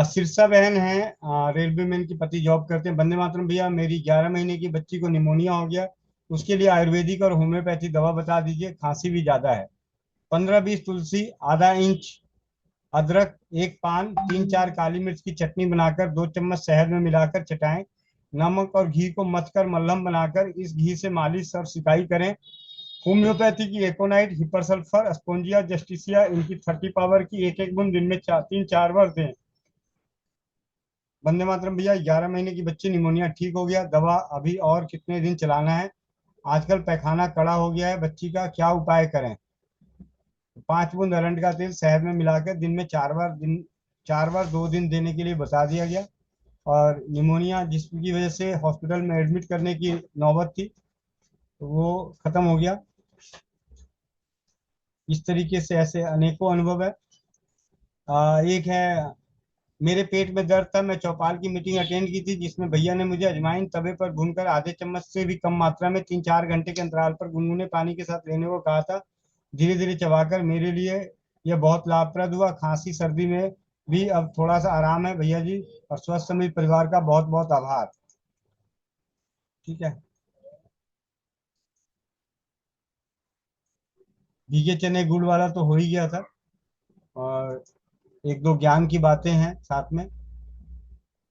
शीर्षा बहन है, रेलवे मैन की पति जॉब करते हैं। वंदे मातरम भैया, मेरी 11 महीने की बच्ची को निमोनिया हो गया, उसके लिए आयुर्वेदिक और होम्योपैथी दवा बता दीजिए, खांसी भी ज्यादा है। 15-20 तुलसी, आधा इंच अदरक, 1 पान, 3-4 काली मिर्च की चटनी बनाकर 2 चम्मच शहद में मिलाकर चटाएं। नमक और घी को मथकर मलहम बनाकर इस घी से मालिश और सिकाई करें। होम्योपैथी की एकोनाइट, हिपरसल्फर, स्पोंजिया, जस्टिसिया, इनकी 30 पावर की 1-1 बूंद दिन में 3-4 बार दें। वंदे मातरम भैया, 11 महीने की बच्ची, निमोनिया ठीक हो गया, दवा अभी और कितने दिन चलाना है? आजकल पैखाना कड़ा हो गया है बच्ची का, क्या उपाय करें? 5 बूंद अरंड का तेल शहद में मिलाकर दिन में 4 बार 2 दिन देने के लिए बता दिया गया। और निमोनिया जिसकी वजह से हॉस्पिटल में एडमिट करने की नौबत थी, तो वो खत्म हो गया। इस तरीके से ऐसे अनेकों अनुभव है। एक है, मेरे पेट में दर्द था, मैं चौपाल की मीटिंग अटेंड की थी जिसमें भैया ने मुझे अजवाइन तवे पर भूनकर आधे चम्मच से भी कम मात्रा में 3-4 घंटे के अंतराल पर गुनगुने पानी के साथ लेने को कहा था। धीरे धीरे चबाकर मेरे लिए यह बहुत लाभप्रद हुआ। खांसी सर्दी में भी अब थोड़ा सा आराम है भैया जी, और स्वस्थ समित परिवार का बहुत बहुत आभार। ठीक है। भीगे चने गुड़ वाला तो हो ही गया था, और एक दो ज्ञान की बातें हैं साथ में।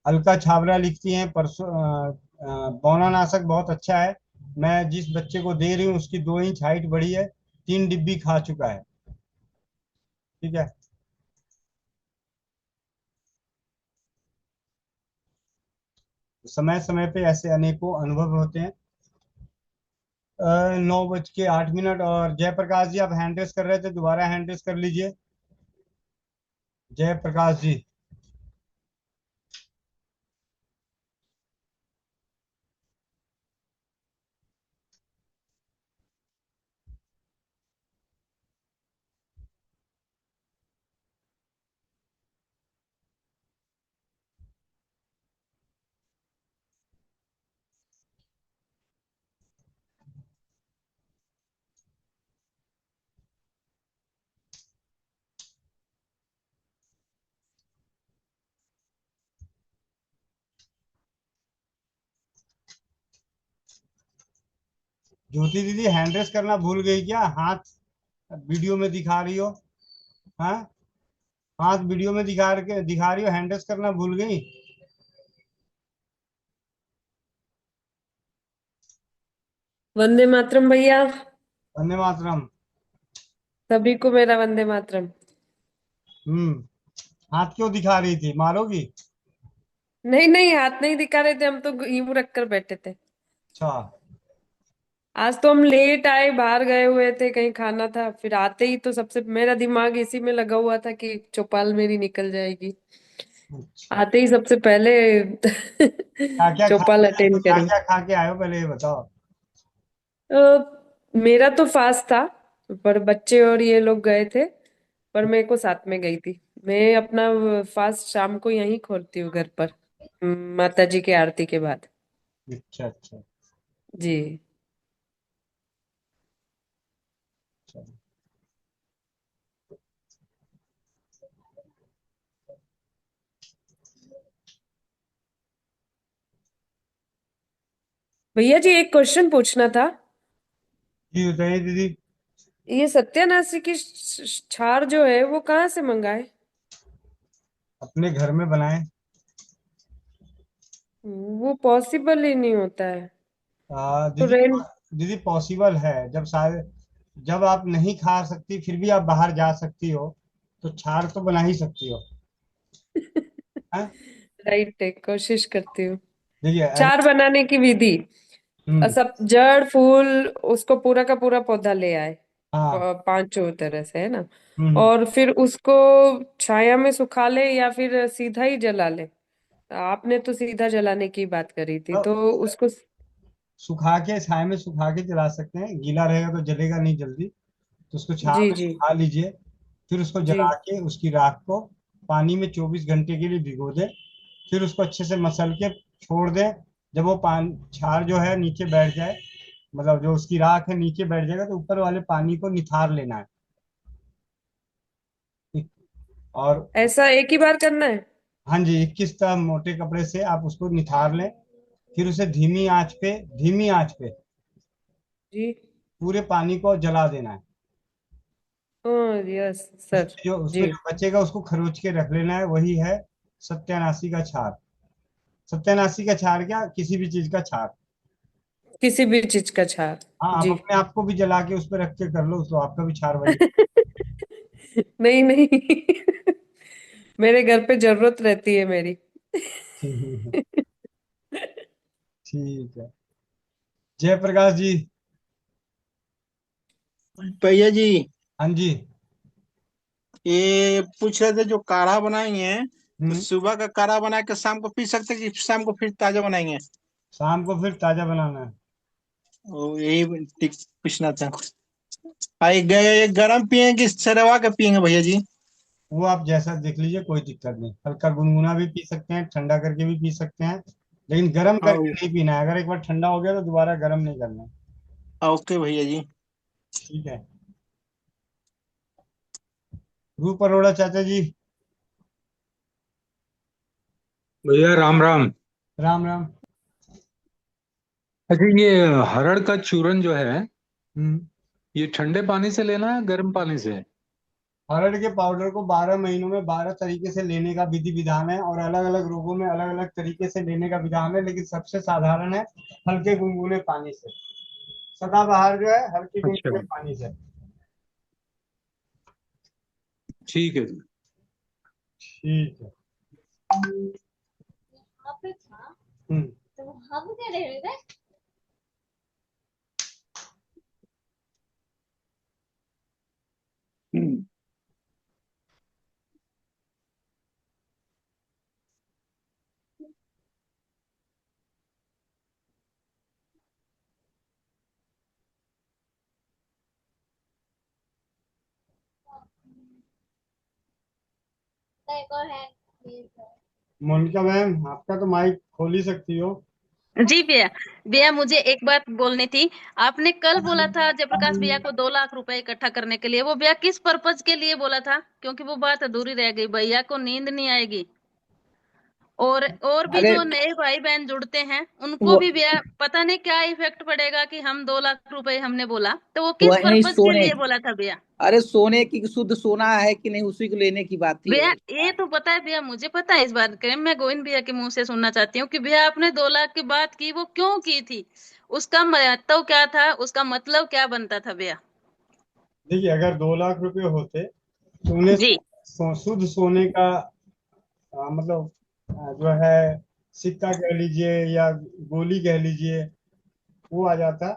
अलका छाबरा लिखती हैं, परसों बौनानाशक बहुत अच्छा है, मैं जिस बच्चे को दे रही हूँ उसकी 2 इंच हाइट बढ़ी है, 3 डिब्बी खा चुका है। ठीक है। समय समय पे ऐसे अनेकों अनुभव होते हैं। 9:08। और जयप्रकाश जी, आप हैंड रेस कर रहे थे, दोबारा हैंड रेस कर लीजिए जयप्रकाश जी। ज्योति दीदी हैंड रेस करना भूल गई क्या? हाथ वीडियो में दिखा रही हो। हाँ, हाथ वीडियो में दिखा रही हो, हैंड रेस करना भूल गई। वंदे मातरम भैया। वंदे मातरम। सभी को मेरा वंदे मातरम। हाथ क्यों दिखा रही थी, मारोगी? नहीं नहीं, हाथ नहीं दिखा रहे थे, हम तो यूं रख कर बैठे थे। अच्छा। आज तो हम लेट आए, बाहर गए हुए थे, कहीं खाना था, फिर आते ही तो सबसे मेरा दिमाग इसी में लगा हुआ था कि चौपाल मेरी निकल जाएगी। आते ही सबसे पहले क्या क्या खा चौपाल अटेंड क्या करी। क्या खा के आए हो, पहले ये बताओ। मेरा तो फास्ट था, पर बच्चे और ये लोग गए थे, पर मेरे को साथ में गई थी। मैं अपना फास्ट शाम को यहीं खोलती हूँ घर पर, माता जी की आरती के बाद। अच्छा अच्छा। जी। भैया जी, एक क्वेश्चन पूछना था। जी बताइए दीदी। ये सत्यानाशी की छार जो है वो कहाँ से मंगाए? अपने घर में बनाए। वो पॉसिबल ही नहीं होता है। तो दीदी, दीदी पॉसिबल है, जब आप नहीं खा सकती फिर भी आप बाहर जा सकती हो, तो छाछ तो बना ही सकती हो। हैं? राइट है, कोशिश करती हूँ। देखिए चार बनाने की विधि। सब जड़ फूल उसको पूरा का पूरा पौधा ले आए, हाँ। पांचों तरह से, है ना? हम्म। और फिर उसको छाया में सुखा ले या फिर सीधा ही जला ले? आपने तो सीधा जलाने की बात करी थी, तो उसको सुखा के, छाया में सुखा के जला सकते हैं, गीला रहेगा तो जलेगा नहीं जल्दी, तो उसको छाया जी में जी सुखा लीजिए। फिर उसको जी जला के उसकी राख को पानी में 24 घंटे के लिए भिगो दें। फिर उसको अच्छे से मसल के छोड़ दें। जब वो पानी छार जो है नीचे बैठ जाए, मतलब जो उसकी राख है नीचे बैठ जाएगा, तो ऊपर वाले पानी को निथार लेना है। और ऐसा एक ही बार करना है? हाँ जी, 21 मोटे कपड़े से आप उसको निथार लें। फिर उसे धीमी आंच पे जी। पूरे पानी को जला देना है। Yes sir. उसमें जी। जो बचेगा उसको खरोच के रख लेना है। वही है सत्यानाशी का छार। सत्यानाशी का छार क्या, किसी भी चीज का छार। किसी भी चीज का छार। हाँ, आप जी। अपने आप को भी जला के उस पर रख के कर लो, तो आपका भी छार वही। नहीं नहीं, मेरे घर पे जरूरत रहती है मेरी। ठीक है। जयप्रकाश जी। भैया जी, हाँ जी। ये पूछ रहे थे जो काढ़ा बनाएंगे, तो हम्म। सुबह का काढ़ा बना के शाम को पी सकते हैं कि शाम को फिर ताजा बनाएंगे? शाम को फिर ताजा बनाना है। यही पूछना था। गरम पिए कि सरवा के पियेंगे भैया जी? वो आप जैसा देख लीजिए, कोई दिक्कत नहीं। हल्का गुनगुना भी पी सकते हैं, ठंडा करके भी पी सकते हैं, लेकिन गर्म हाँ करके नहीं पीना है। अगर एक बार ठंडा हो गया तो दोबारा गर्म नहीं करना है। ओके भैया जी। ठीक है। रूप अरोड़ा चाचा जी। भैया राम राम। राम राम। अच्छा, ये हरड़ का चूरन जो है, हम्म। ये ठंडे पानी से लेना है गर्म पानी से? हरड़ के पाउडर को 12 महीनों में 12 तरीके से लेने का विधि विधान है, और अलग अलग रोगों में अलग अलग तरीके से लेने का विधान है, लेकिन सबसे साधारण है हल्के गुनगुने पानी से। सदाबहार जो है हल्के अच्छा, गुनगुने पानी से। ठीक है जी। ठीक है। हम्म। मोनिका मैम, आपका तो माइक खोल ही सकती हो। जी भैया। भैया मुझे एक बात बोलनी थी। आपने कल बोला था जयप्रकाश भैया को 2 लाख रुपए इकट्ठा करने के लिए, वो भैया किस पर्पज के लिए बोला था? क्योंकि वो बात अधूरी रह गई। भैया को नींद नहीं आएगी। और भी अरे जो नए भाई बहन जुड़ते हैं उनको वो भी भैया पता नहीं क्या इफेक्ट पड़ेगा कि हम 2 लाख रुपए हमने बोला, तो वो किस वही पर्पज के सोने लिए की, बोला था भैया? अरे सोने की शुद्ध सोना है कि नहीं उसी को लेने की बात थी भैया और ये तो पता है भैया, मुझे पता है इस बात के। मैं गोविंद भैया के मुंह से सुनना चाहती हूँ कि भैया आपने 2 लाख की बात की, वो क्यों की थी? उसका महत्व क्या था? उसका मतलब क्या बनता था भैया? देखिए, अगर 2 लाख रुपए होते तो उन्हें जी शुद्ध सोने का मतलब जो है सिक्का कह लीजिए या गोली कह लीजिए, वो आ जाता।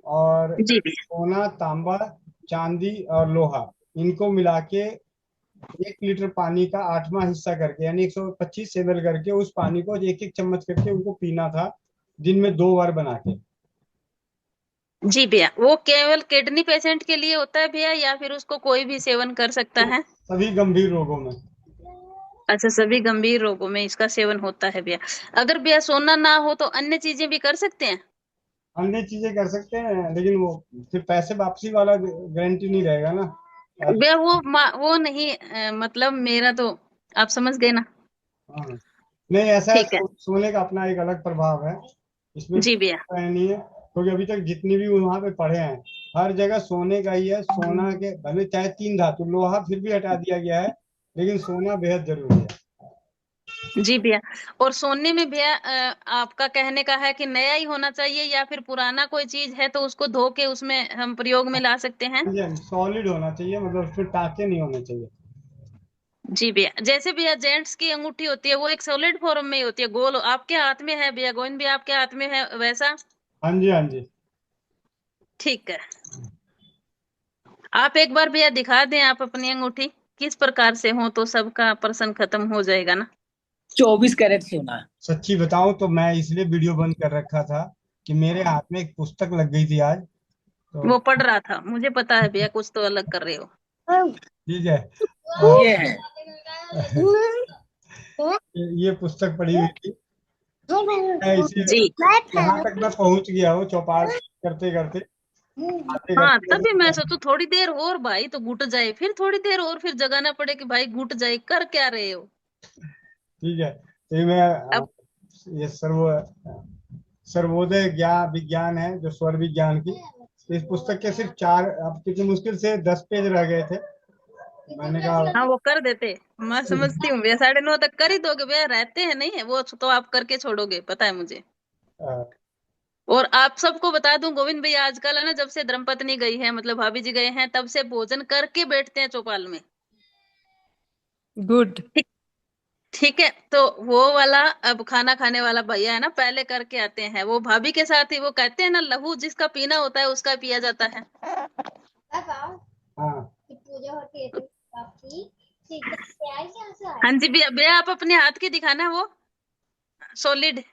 और जी भैया। सोना, तांबा, चांदी और लोहा, इनको मिला के 1 लीटर पानी का 8वां हिस्सा करके, यानी 125 ml करके, उस पानी को एक एक चम्मच करके उनको पीना था, दिन में 2 बार बना के। जी भैया, वो केवल किडनी पेशेंट के लिए होता है भैया, या फिर उसको कोई भी सेवन कर सकता है? सभी गंभीर रोगों में। अच्छा, सभी गंभीर रोगों में इसका सेवन होता है भैया। अगर भैया सोना ना हो तो अन्य चीजें भी कर सकते हैं? अन्य चीजें कर सकते हैं, लेकिन वो फिर पैसे वापसी वाला गारंटी नहीं रहेगा ना। भैया वो नहीं मतलब मेरा तो आप समझ गए ना। हाँ। नहीं, ऐसा है, ठीक है। सोने का अपना एक अलग प्रभाव है इसमें, जी भैया। नहीं है, क्योंकि अभी तक जितनी भी वहां पे पढ़े हैं हर जगह सोने का ही है। सोना के भले चाहे 3 धातु, लोहा फिर भी हटा दिया गया है, लेकिन सोना बेहद जरूरी है। जी भैया। और सोने में भैया आपका कहने का है कि नया ही होना चाहिए, या फिर पुराना कोई चीज है तो उसको धो के उसमें हम प्रयोग में ला सकते हैं? सॉलिड होना चाहिए, मतलब उसमें टाके नहीं होने चाहिए। जी भैया। जैसे भैया जेंट्स की अंगूठी होती है, वो एक सॉलिड फॉर्म में ही होती है, गोल। आपके हाथ में है भैया, गोविंद भैया आपके हाथ में है वैसा? हाँ जी, हाँ जी। ठीक है। आप एक बार भैया दिखा दें आप अपनी अंगूठी किस प्रकार से हो, तो सबका प्रश्न खत्म हो जाएगा ना। 24 कैरेट सोना है। सच्ची बताऊं तो मैं इसलिए वीडियो बंद कर रखा था कि मेरे हाथ में एक पुस्तक लग गई थी आज, तो वो पढ़ रहा था, मुझे पता है भैया, कुछ तो अलग कर रहे हो। ठीक है। ये है ये पुस्तक पढ़ी हुई थी, मैं इसे जी। यहाँ तक मैं पहुंच गया हूँ चौपाल करते करते, आते हाँ, तभी मैं करते। सोचू थोड़ी देर और भाई तो घुट जाए, फिर थोड़ी देर और फिर जगाना पड़े कि भाई घुट जाए, कर क्या रहे हो? ठीक है, तो ये मैं अब ये सर्वोदय ज्ञान विज्ञान है जो स्वर विज्ञान की। इस पुस्तक के सिर्फ 4, अब कितनी मुश्किल से 10 पेज रह गए थे। मैंने कहा हाँ, वो कर देते। मैं समझती हूँ भैया, 9:30 तक कर ही दोगे भैया, रहते हैं नहीं है वो तो आप करके छोड़ोगे, पता है मुझे। और आप सबको बता दूं, गोविंद भैया आजकल है ना, जब से धर्मपत्नी गई है, मतलब भाभी जी गए हैं, तब से भोजन करके बैठते हैं चौपाल में। गुड। ठीक है। तो वो वाला अब खाना खाने वाला भैया है ना, पहले करके आते हैं, वो भाभी के साथ ही, वो कहते हैं ना लहू जिसका पीना होता है उसका पिया जाता है। हाँ जी भैया। भैया आप अपने हाथ की दिखाना वो सॉलिड।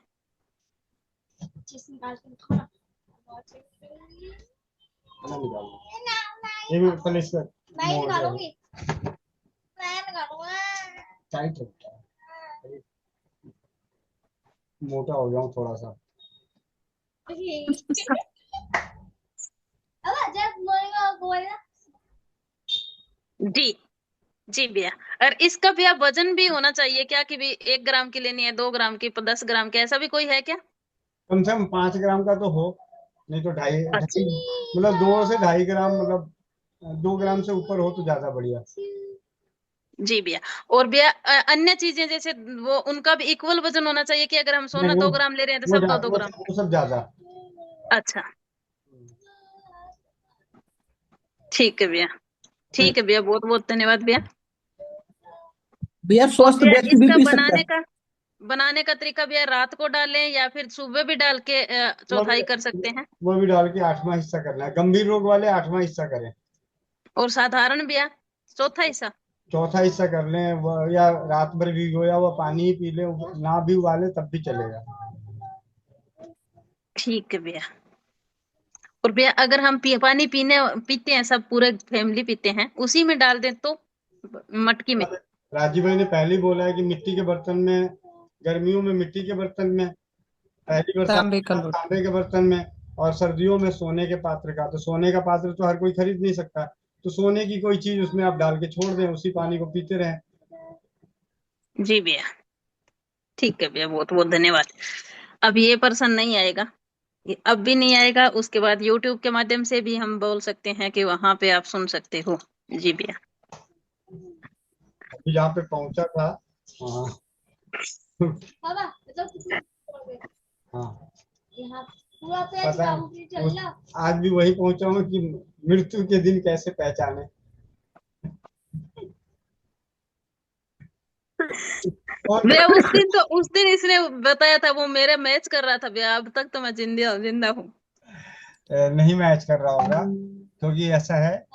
ये भी पहले इसका मैं ही मोड़ है। निकालूंगी। मैं निकालूंगा। टाइट लगता है, मोटा हो जाऊं थोड़ा सा। अब जब बोलेगा बोलना। जी जी भैया। और इसका भैया वजन भी होना चाहिए क्या, कि भी 1 ग्राम की लेनी है, 2 ग्राम की, 10 ग्राम की, ऐसा भी कोई है क्या? कम से कम 5 ग्राम का तो हो, नहीं तो ढाई अच्छा। मतलब 2 से 2.5 ग्राम, मतलब 2 ग्राम से ऊपर हो तो ज्यादा बढ़िया। जी भैया। और भैया अन्य चीजें जैसे वो उनका भी इक्वल वजन होना चाहिए, कि अगर हम सोना नहीं, 2 ग्राम ले रहे हैं तो सब 2-2 ग्राम? वो सब ज्यादा। अच्छा ठीक है भैया, ठीक है भैया, बहुत बहुत धन्यवाद भैया। भैया और स्वस्थ भैया व्यक्ति भी इसका पी सकता है। बनाने का तरीका भैया रात को डालें या फिर सुबह भी डाल के चौथाई कर सकते हैं? वो भी डाल के 8वां हिस्सा करना है, गंभीर रोग वाले 8वां हिस्सा करें। और साधारण भैया चौथा हिस्सा? चौथा हिस्सा कर लें, या रात भर भिगोया हुआ पानी ही पी ले, ना भी उबाले तब भी चलेगा। ठीक है भैया। और भैया अगर हम पानी पीते हैं, सब पूरे फैमिली पीते हैं, उसी में डाल दें तो मटकी में? राजीव भाई ने पहले ही बोला है कि मिट्टी के बर्तन में, गर्मियों में मिट्टी के बर्तन में, पहली बरसात तांबे का लोटा। तांबे के बर्तन में, और सर्दियों में सोने के पात्र का। तो सोने का पात्र तो हर कोई खरीद नहीं सकता, तो सोने की कोई चीज उसमें आप डाल के छोड़ दें, उसी पानी को पीते रहें। जी भैया ठीक है भैया, बहुत बहुत धन्यवाद। अब ये पर्सन नहीं आएगा, ये अब भी नहीं आएगा, उसके बाद यूट्यूब के माध्यम से भी हम बोल सकते हैं कि वहां पे आप सुन सकते हो। जी भैया। अभी जहाँ पे पहुंचा था, हाँ बाबा मतलब हाँ यहाँ पूरा पेज पता है, कंप्लीट चल रहा। आज भी वही पहुंचा हूँ कि मृत्यु के दिन कैसे पहचाने। भैया उस दिन इसने बताया था, वो मेरे मैच कर रहा था भैया, अब तक तो मैं जिंदा हूँ। नहीं मैच कर रहा होगा, क्योंकि ऐसा है,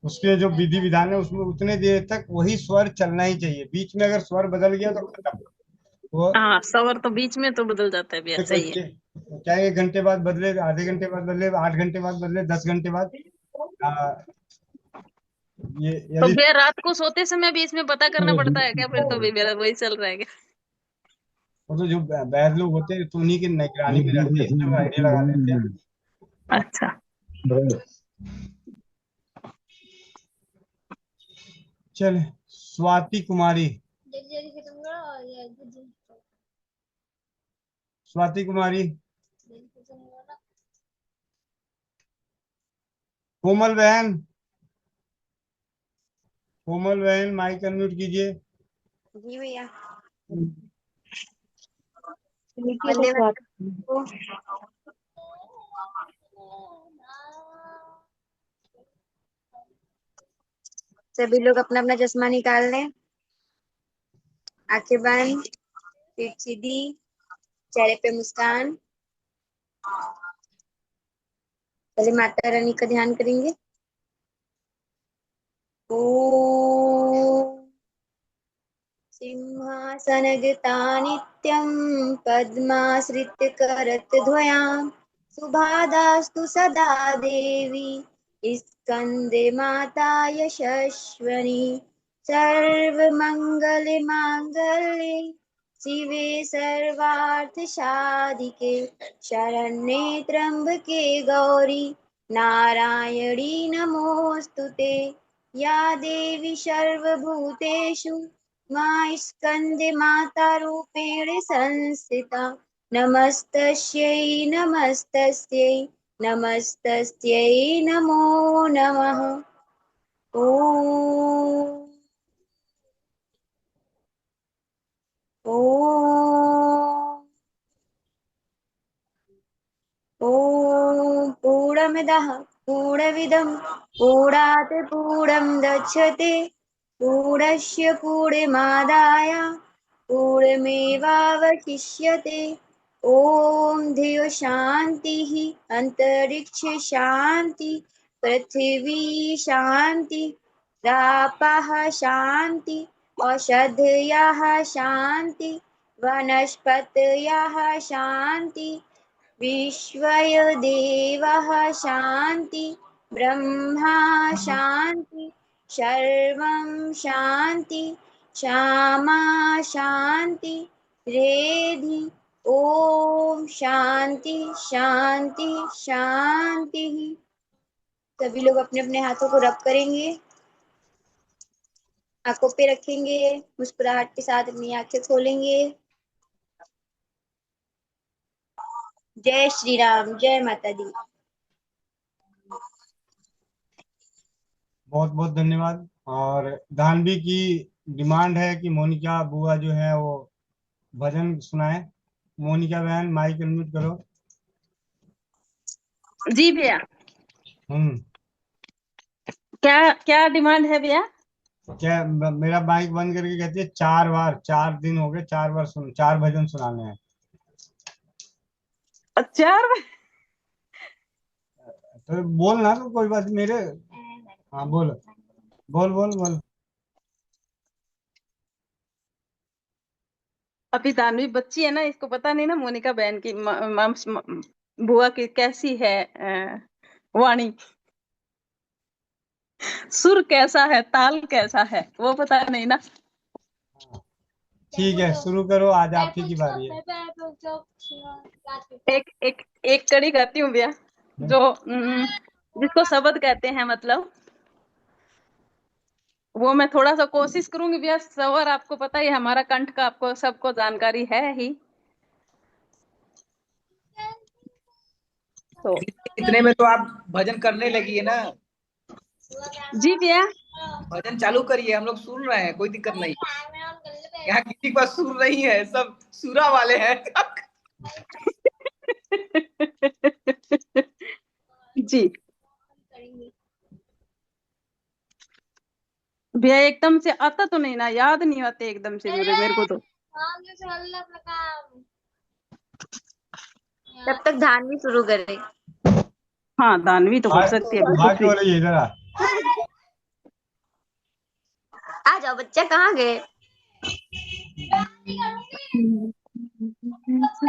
उसके जो विधि विधान है उसमें उतने देर तक वही स्वर चलना ही चाहिए, बीच में अगर स्वर बदल गया तो खत्म। वो हाँ सवर तो बीच में तो बदल जाता है भैया, सही है। क्या 1 घंटे बाद बदले, आधे घंटे बाद बदले, 8 घंटे बाद बदले, 10 घंटे बाद, ये तो यदि भैया रात को सोते समय भी इसमें पता करना पड़ता है क्या, फिर तो भी मेरा वही चल रहा है क्या? वो तो जो वैद लोग होते हैं तो उन्हीं की निगरानी में रहते हैं, सब आइडिया लगा लेते हैं। अच्छा चल स्वाति कुमारी, जल्दी खत्म करो और ये जल्दी स्वाति कुमारी, खत्म करो। कोमल बहन, कोमल बहन माइक अनम्यूट कीजिए। जी भैया। सभी लोग अपना अपना चश्मा निकाल लें, आंखें बंद, पीठ सीधी, चेहरे पे मुस्कान। पहले माता रानी का ध्यान करेंगे। ओम सिंहासनगता नित्यं पद्माश्रित्य करतद्वयां सुभादास्तु सदा देवी स्कन्दे माता यशस्वनी सर्वमङ्गले माङ्गल्ये शिवे सर्वार्थसाधिके शरण्ये त्र्यम्बके गौरी नारायणी नमोऽस्तुते। या देवी सर्वभूतेषु मां स्कन्दे माता रूपेण संस्थिता नमस्तस्यै नमस्तस्यै नमस्तस्यै नमो नमः। ॐ ॐ पूर्णमिदः पूर्णमिदं पूर्णात् पूर्णमुदच्यते पूर्णस्य पूर्णमादाय पूर्णमेवावशिष्यते। ॐ धियो शान्तिः अन्तरिक्ष शान्ति पृथिवी शान्ति रापः शान्ति औषधयः शान्ति वनस्पतयः शान्ति विश्वयो देवः शान्ति ब्रह्मा शांति सर्वं शांति श्यामा शांति रेधि ओम शांति शांति शांति। सभी लोग अपने अपने हाथों को रब करेंगे, आंखों पे रखेंगे, मुस्कुराहट के साथ अपनी आंखें खोलेंगे। जय श्री राम, जय माता दी। बहुत बहुत धन्यवाद। और दानवी की डिमांड है कि मोनिका बुआ जो है वो भजन सुनाए। मोनिका बहन माइक अनम्यूट करो। जी भैया, हम्म, क्या क्या डिमांड है भैया? क्या मेरा माइक बंद करके कहती है 4 बार, 4 दिन हो गए, 4 बार 4 भजन सुनाने हैं। 4 तो बोल ना, तो कोई बात मेरे। हाँ बोल बोल बोल बोल। अभी दानवी बच्ची है ना, इसको पता नहीं ना मोनिका बहन की बुआ की कैसी है वाणी, सुर कैसा है, ताल कैसा है, वो पता नहीं ना। ठीक है, शुरू करो, आज आप ही की बारी है। एक कड़ी गाती हूँ भैया, जो जिसको शब्द कहते हैं, मतलब वो मैं थोड़ा सा कोशिश करूंगी भैया। सवर आपको पता ही, हमारा कंठ का आपको सबको जानकारी है ही। तो इतने में तो आप भजन करने लगी है ना। जी भैया, भजन चालू करिए, हम लोग सुन रहे हैं, कोई दिक्कत नहीं। यहाँ किसी के पास सुर नहीं है, सब सुरा वाले हैं। जी भैया, एकदम से आता तो नहीं ना, याद नहीं आते एकदम से मेरे को तो। तब तक धानवी शुरू करे। हाँ, दानवी तो कर सकती है बिल्कुल भाग सही। इधर आ। आ जाओ बच्चा, कहाँ गए?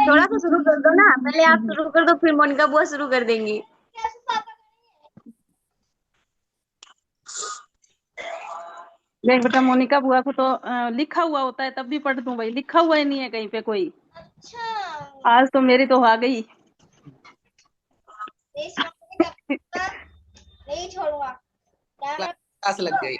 थोड़ा सा शुरू कर दो ना, पहले आप शुरू कर दो, फिर मोनिका बुआ शुरू कर देंगी। देख बेटा, मोनिका बुआ को तो लिखा हुआ होता है तब भी पढ़ दूं भाई, लिखा हुआ ही नहीं है कहीं पे कोई। आज तो मेरी तो आ गई। नहीं छोड़ूंगा, क्लास लग गई।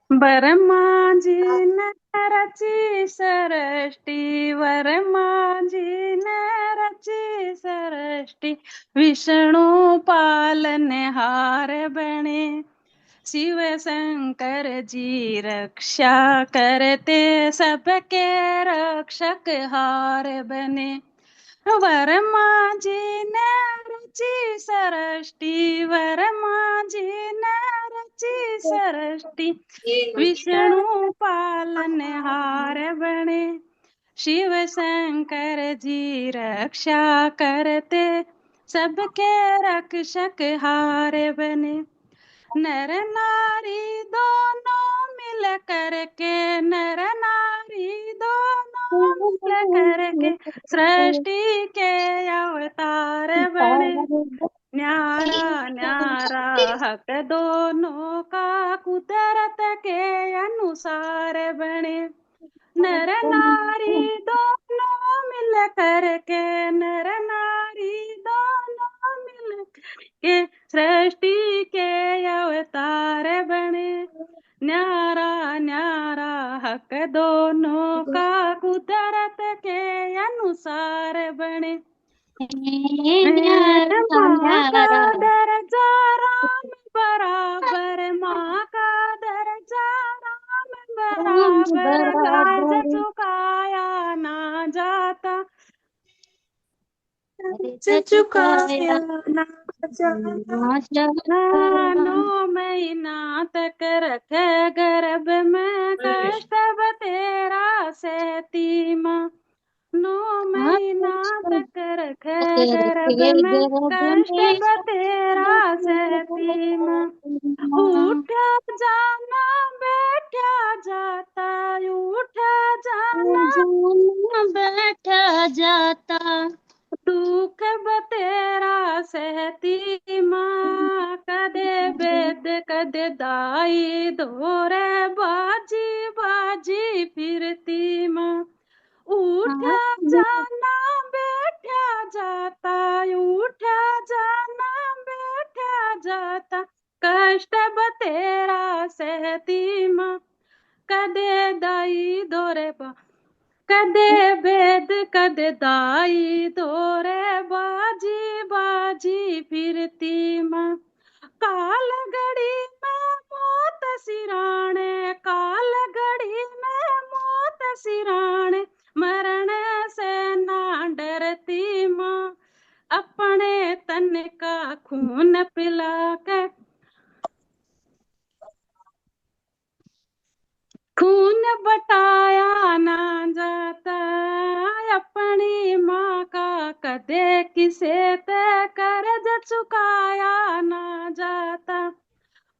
बरमा जी ने रची सरष्टि, बरमा जी ने रची सरष्टि, विष्णु पालनहार बने, शिव शंकर जी रक्षा करते, सबके रक्षक हार बने। वर्मा जी ने रची सरष्टि, वर्मा जी ने रची सरष्टि, विष्णु पालनहार बने, शिव शंकर जी रक्षा करते, सबके रक्षक हार बने। नर नारी दोनों मिल करके, नर नारी दोनों मिल करके, सृष्टि के अवतार बने। न्यारा न्यारा हक दोनों का, कुदरत के अनुसार बने। नर नारी दोनों मिल करके, नर नारी दोनों मिल के, सृष्टि के अवतार बने। न्यारा न्यारा हक दोनों का, कुदरत के अनुसार बने। माँ का दर्जा राम बराबर, माँ का दर्जा राम बराबर, कर्ज चुकाया ना जाता, कर्ज चुकाया ना जाता। 9 महीना तक रखे गर्भ में, कष्ट तेरा सहती माँ। 9 महीना तक रखे गर्भ में, कष्ट तेरा सहती माँ। उठा जाना बैठा जाता, उठा जाना बैठा जाता, दुख तेरा सहती कदे दाई दोरे बाजी बाजी फिरती माँ। उठा जाना बैठा जाता, उठा जाना बैठा जाता, कष्ट बतेरा सहती माँ। कदे दाई दोरे बा कदे वेद कदे दाई दोरे बाजी बाजी फिरती माँ। काल घड़ी में मौत सिराने, काल घड़ी में मौत सिराने, मरण से ना डरती माँ। अपने तन का खून पिला के खून बटाया ना जाता, अपनी माँ का कदे किसे ते कर्ज चुकाया ना जाता।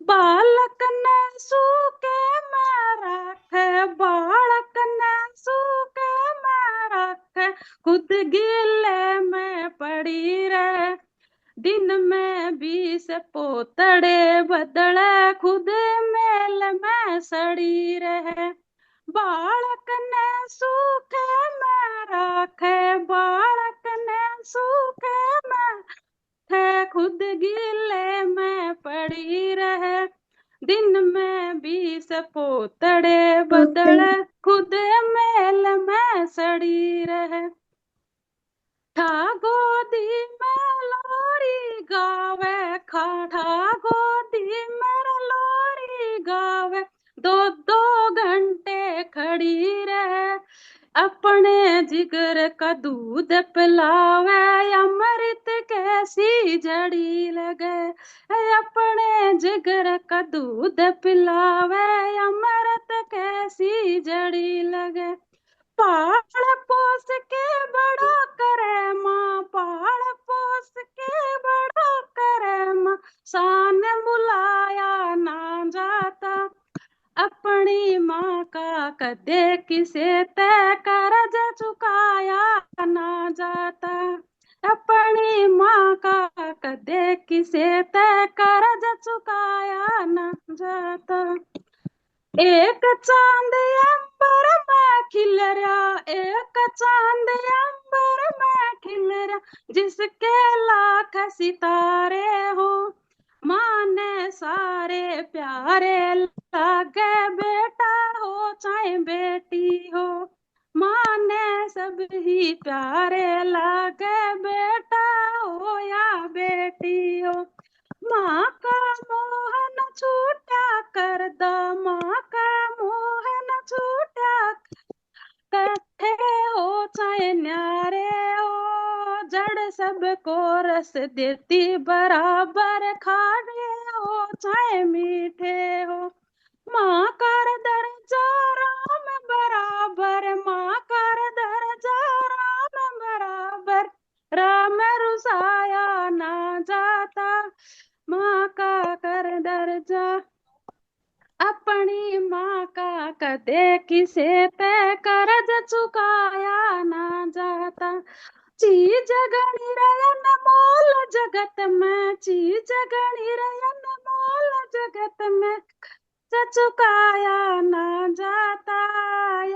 बालक ने सूखे में रखे, बालक ने सूखे में रखे, खुद गिले में पड़ी रहे। दिन में 20 पोतड़े बदले, खुद मेल में सड़ी रहे। बालक ने सूखे में रखे, बालक ने सूखे में है, खुद गिले में पड़ी रहे। दिन में 20 पोतड़े बदले, खुद मेल में सड़ी रहे। ठा गोदी में लोरी गावे, ठा गोदी में लोरी गावे, 2-2 घंटे खड़ी रहे। अपने जिगर का दूध पिलावे, अमृत कैसी जड़ी लगे। अपने जिगर का दूध पिलावे, अमृत कैसी जड़ी लगे। पाल पोस के बड़ा करे माँ, पाल पोस के बड़ा करे माँ, शान बुलाया ना जाता। अपनी माँ का कदे किसे ते कर्ज चुकाया ना जाता। अपनी माँ का कदे किसे ते कर्ज चुकाया ना जाता। एक चांद अंबर में खिल रहा, एक चांद अंबर में खिल रहा, जिसके लाख सितारे हो। माँ ने सारे प्यारे लागे, बेटा हो चाहे बेटी हो। माँ ने सब ही प्यारे लागे, बेटा हो या बेटी हो। माँ का मोह न छूटा कर दा, माँ का मोह न छूटा, कट्ठे हो चाहे न्यारे हो, जड़ सबको रस देती बराबर, खाने हो चाहे मीठे हो। माँ कर दर्जा राम बराबर, माँ कर दर्जा राम बराबर, राम रुसाया ना जाता। माँ का कर दर्जा, अपनी माँ का कदे किसे ते कर्ज चुकाया ना जाता। चीज गणी रयन मोल जगत में, चीज गणी रयन मोल जगत में, चुकाया ना जाता।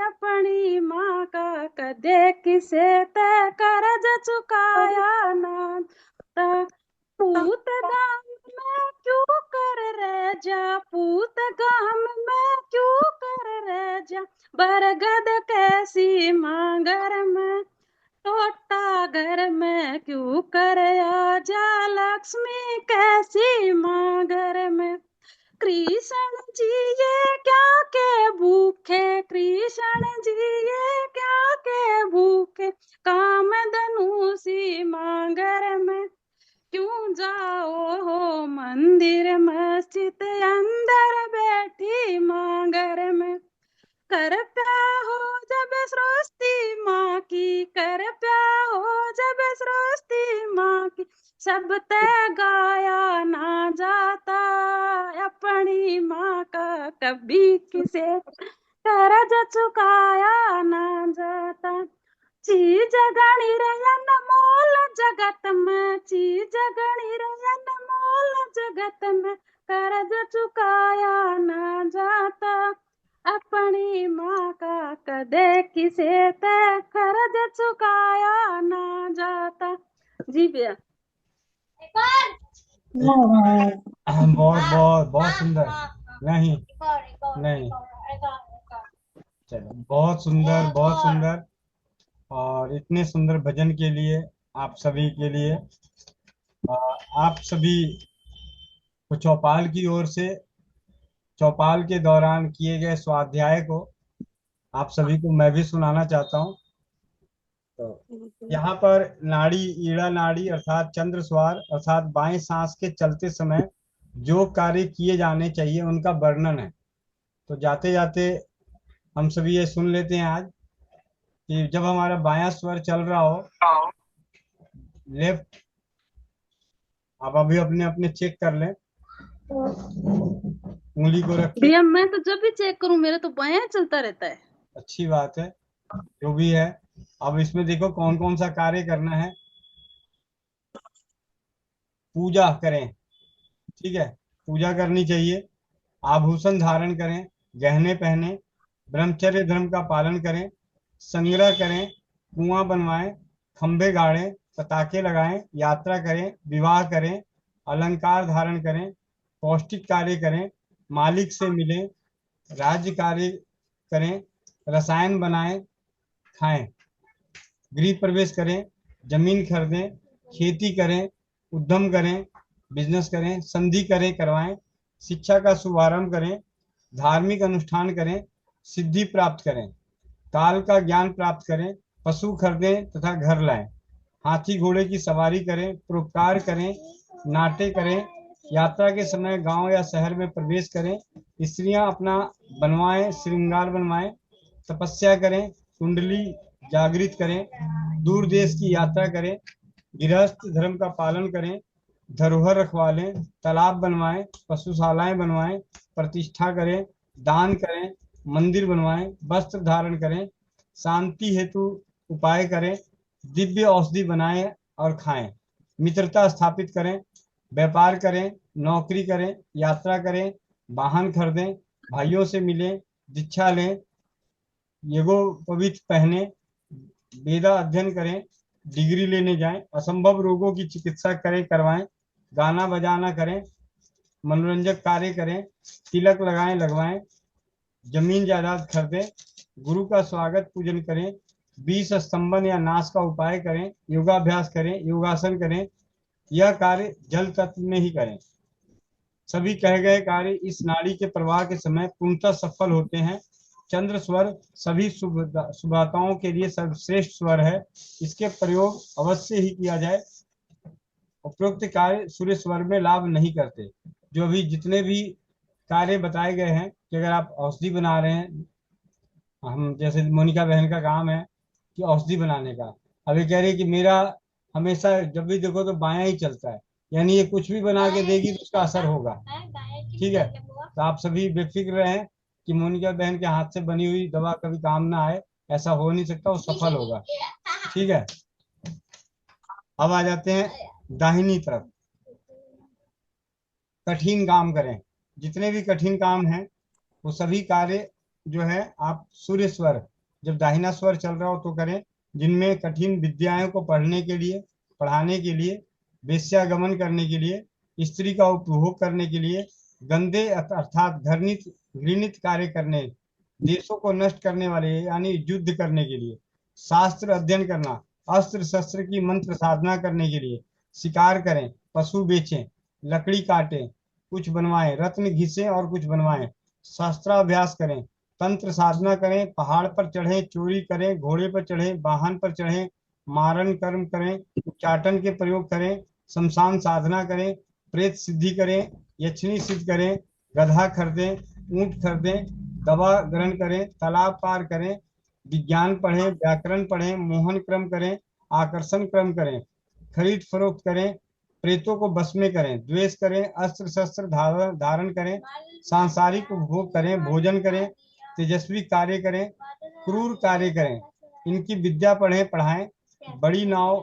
अपनी माँ का कदे किसे ते कर्ज चुकाया ना जाता। पूत गाम में क्यों कर रह जा, पूत गाम में क्यों कर रह जा, बरगद कैसी माँ घर में, टोटा घर में क्यों कर आ जा, लक्ष्मी कैसी माँ घर में। कृष्ण जी ये क्या के भूखे, कृष्ण जी ये क्या के भूखे, काम धनुषी माँ घर में। क्यों जाओ हो मंदिर मस्जिद, अंदर बैठी माँ घर में। कर प्या हो जब सृष्टि माँ की, कर प्या हो जब सृष्टि माँ की, सब तय गाया ना जाता। अपनी माँ का कभी किसे कर्ज चुकाया ना जाता। चीज गणी रयन मोल जगत में, चीज गणी रयन मोल जगत में, कर्ज चुकाया ना जाता, अपनी माँ का कदे किसे ते कर्ज चुकाया ना जाता। जी भैया। बहुत बहुत बहुत सुंदर। नहीं नहीं, चलो, बहुत सुंदर बहुत सुंदर। और इतने सुंदर भजन के लिए आप सभी के लिए आप सभी को चौपाल की ओर से चौपाल के दौरान किए गए स्वाध्याय को आप सभी को मैं भी सुनाना चाहता हूँ। तो यहाँ पर नाड़ी ईड़ा नाड़ी अर्थात चंद्र स्वार अर्थात बाएं सांस के चलते समय जो कार्य किए जाने चाहिए उनका वर्णन है। तो जाते जाते हम सभी ये सुन लेते हैं आज कि जब हमारा बायां स्वर चल रहा हो, लेफ्ट, आप अभी अपने अपने चेक कर लें, उंगली को रखिए। भैया मैं तो जब भी चेक करूं मेरा तो बायां चलता रहता है। अच्छी बात है, जो भी है। अब इसमें देखो कौन कौन सा कार्य करना है। पूजा करें, ठीक है, पूजा करनी चाहिए। आभूषण धारण करें, गहने पहने, ब्रह्मचर्य धर्म का पालन करें, संग्रह करें, कुआं बनवाएं, खंभे गाड़ें, पताके लगाएं, यात्रा करें, विवाह करें, अलंकार धारण करें, पौष्टिक कार्य करें, मालिक से मिलें, राज्य कार्य करें, रसायन बनाएं, खाएं, गृह प्रवेश करें, जमीन खरीदें, खेती करें, उद्यम करें, बिजनेस करें, संधि करें, करवाएं, शिक्षा का शुभारंभ करें, धार्मिक अनुष्ठान करें, सिद्धि प्राप्त करें, काल का ज्ञान प्राप्त करें, पशु खरीदें तथा घर लाएं, हाथी घोड़े की सवारी करें, परोपकार करें, नाट्य करें, यात्रा के समय गांव या शहर में प्रवेश करें, स्त्रियां अपना बनवाएं, श्रृंगार बनवाएं, तपस्या करें, कुंडली जागृत करें, दूर देश की यात्रा करें, गृहस्थ धर्म का पालन करें, धरोहर रखवालें, तालाब बनवाएं, पशुशालाएं बनवाएं, प्रतिष्ठा करें, दान करें, मंदिर बनवाएं, वस्त्र धारण करें, शांति हेतु उपाय करें, दिव्य औषधि बनाएं और खाएं, मित्रता स्थापित करें, व्यापार करें, नौकरी करें, यात्रा करें, वाहन खरीदें, भाइयों से मिलें, दीक्षा लें, यज्ञोपवीत पहने, वेदा अध्ययन करें, डिग्री लेने जाएं, असंभव रोगों की चिकित्सा करें करवाएं, गाना बजाना करें, मनोरंजक कार्य करें, तिलक लगाएं लगवाएं, जमीन जायदाद खरीदें, गुरु का स्वागत पूजन करें, 20 स्तंभन या नाश का उपाय करें, योगाभ्यास करें, योगासन करें। यह कार्य जल तत्व में ही करें। सभी कहे गए कार्य इस नाड़ी के प्रवाह के समय पूर्णतः सफल होते हैं। चंद्र स्वर सभी सुभ्रताओं के लिए सर्वश्रेष्ठ स्वर है। इसके प्रयोग अवश्य ही किया जाए। उपरोक्त कार्य सूर्य स्वर में लाभ नहीं करते। जो भी जितने भी कार्य बताए गए हैं कि अगर आप औषधि बना रहे हैं, हम जैसे मोनिका बहन का काम है कि औषधि बनाने का, अभी कह रही कि मेरा हमेशा जब भी देखो तो बायां ही चलता है, यानी ये कुछ भी बना के देगी तो उसका असर होगा। ठीक है, तो आप सभी बेफिक्र रहें कि मोनिका बहन के हाथ से बनी हुई दवा कभी काम ना आए, ऐसा हो नहीं सकता, वो सफल होगा। ठीक है, अब आ जाते हैं दाहिनी तरफ। कठिन काम करें, जितने भी कठिन काम हैं वो सभी कार्य जो है आप सूर्य स्वर जब दाहिना स्वर चल रहा हो तो करें, जिनमें कठिन विद्याओं को पढ़ने के लिए, पढ़ाने के लिए, वेश्यागमन करने के लिए, स्त्री का उपभोग करने के लिए, गंदे अर्थात घृणित कार्य करने, देशों को नष्ट करने वाले यानी युद्ध करने के लिए, शास्त्र अध्ययन करना, अस्त्र शस्त्र की मंत्र साधना करने के लिए, शिकार करें, पशु बेचें, लकड़ी काटें, कुछ बनवाएं, रत्न घिसें और कुछ बनवाएं, शास्त्राभ्यास करें, तंत्र साधना करें, पहाड़ पर चढ़ें, चोरी करें, घोड़े पर चढ़ें, वाहन पर चढ़ें, मारण कर्म करें, उच्चाटन के प्रयोग करें, शमशान साधना करें, प्रेत सिद्धि करें, यक्षिणी सिद्ध करें, गधा खरीदें, ऊंट खरीदें, दवा ग्रहण करें, तालाब पार करें, विज्ञान पढ़ें, व्याकरण पढ़ें, मोहन क्रम करें, आकर्षण क्रम करें, खरीद फरोख्त करें, प्रेतों को बस में करें, द्वेष करें, अस्त्र शस्त्र धारण करें, सांसारिक उपभोग करें, भोजन करें, तेजस्वी कार्य करें, क्रूर कार्य करें, इनकी विद्या पढ़ें पढ़ाएं, बड़ी नाव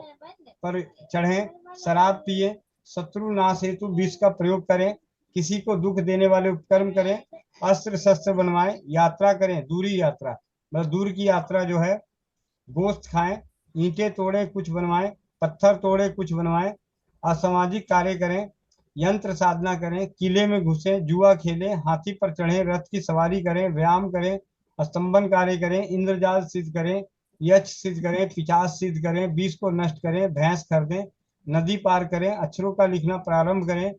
पर चढ़ें, शराब पिए, शत्रु नाश हेतु विष का प्रयोग करें, किसी को दुख देने वाले उपकर्म करें, अस्त्र शस्त्र बनवाएं, यात्रा करें, दूरी यात्रा मतलब दूर की यात्रा जो है, गोश्त खाएं, ईंटें तोड़े कुछ बनवाएं, पत्थर तोड़े कुछ बनवाएं, असामाजिक कार्य करें, यंत्र साधना करें, किले में घुसें, जुआ खेलें, हाथी पर चढ़ें, रथ की सवारी करें, व्यायाम करें, स्तंभन कार्य करें, इंद्रजाल सिद्ध करें, यक्ष सिद्ध करें, पिशाच सिद्ध करें, विष को नष्ट करें, भैंस खरीदें, नदी पार करें, अक्षरों का लिखना प्रारंभ करें,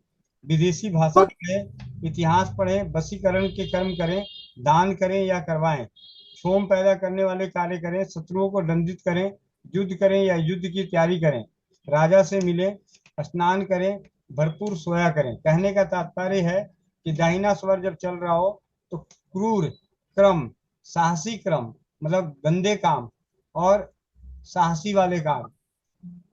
विदेशी भाषा पढ़ें, इतिहास पढ़ें, वशीकरण के कर्म करें, दान करें या करवाएं, क्षोभ पैदा करने वाले कार्य करें, शत्रुओं को दंडित करें, युद्ध करें या युद्ध की तैयारी करें, राजा से मिलें, स्नान करें, भरपूर सोया करें। कहने का तात्पर्य है कि दाहिना स्वर जब चल रहा हो तो क्रूर क्रम, साहसी क्रम मतलब गंदे काम और साहसी वाले काम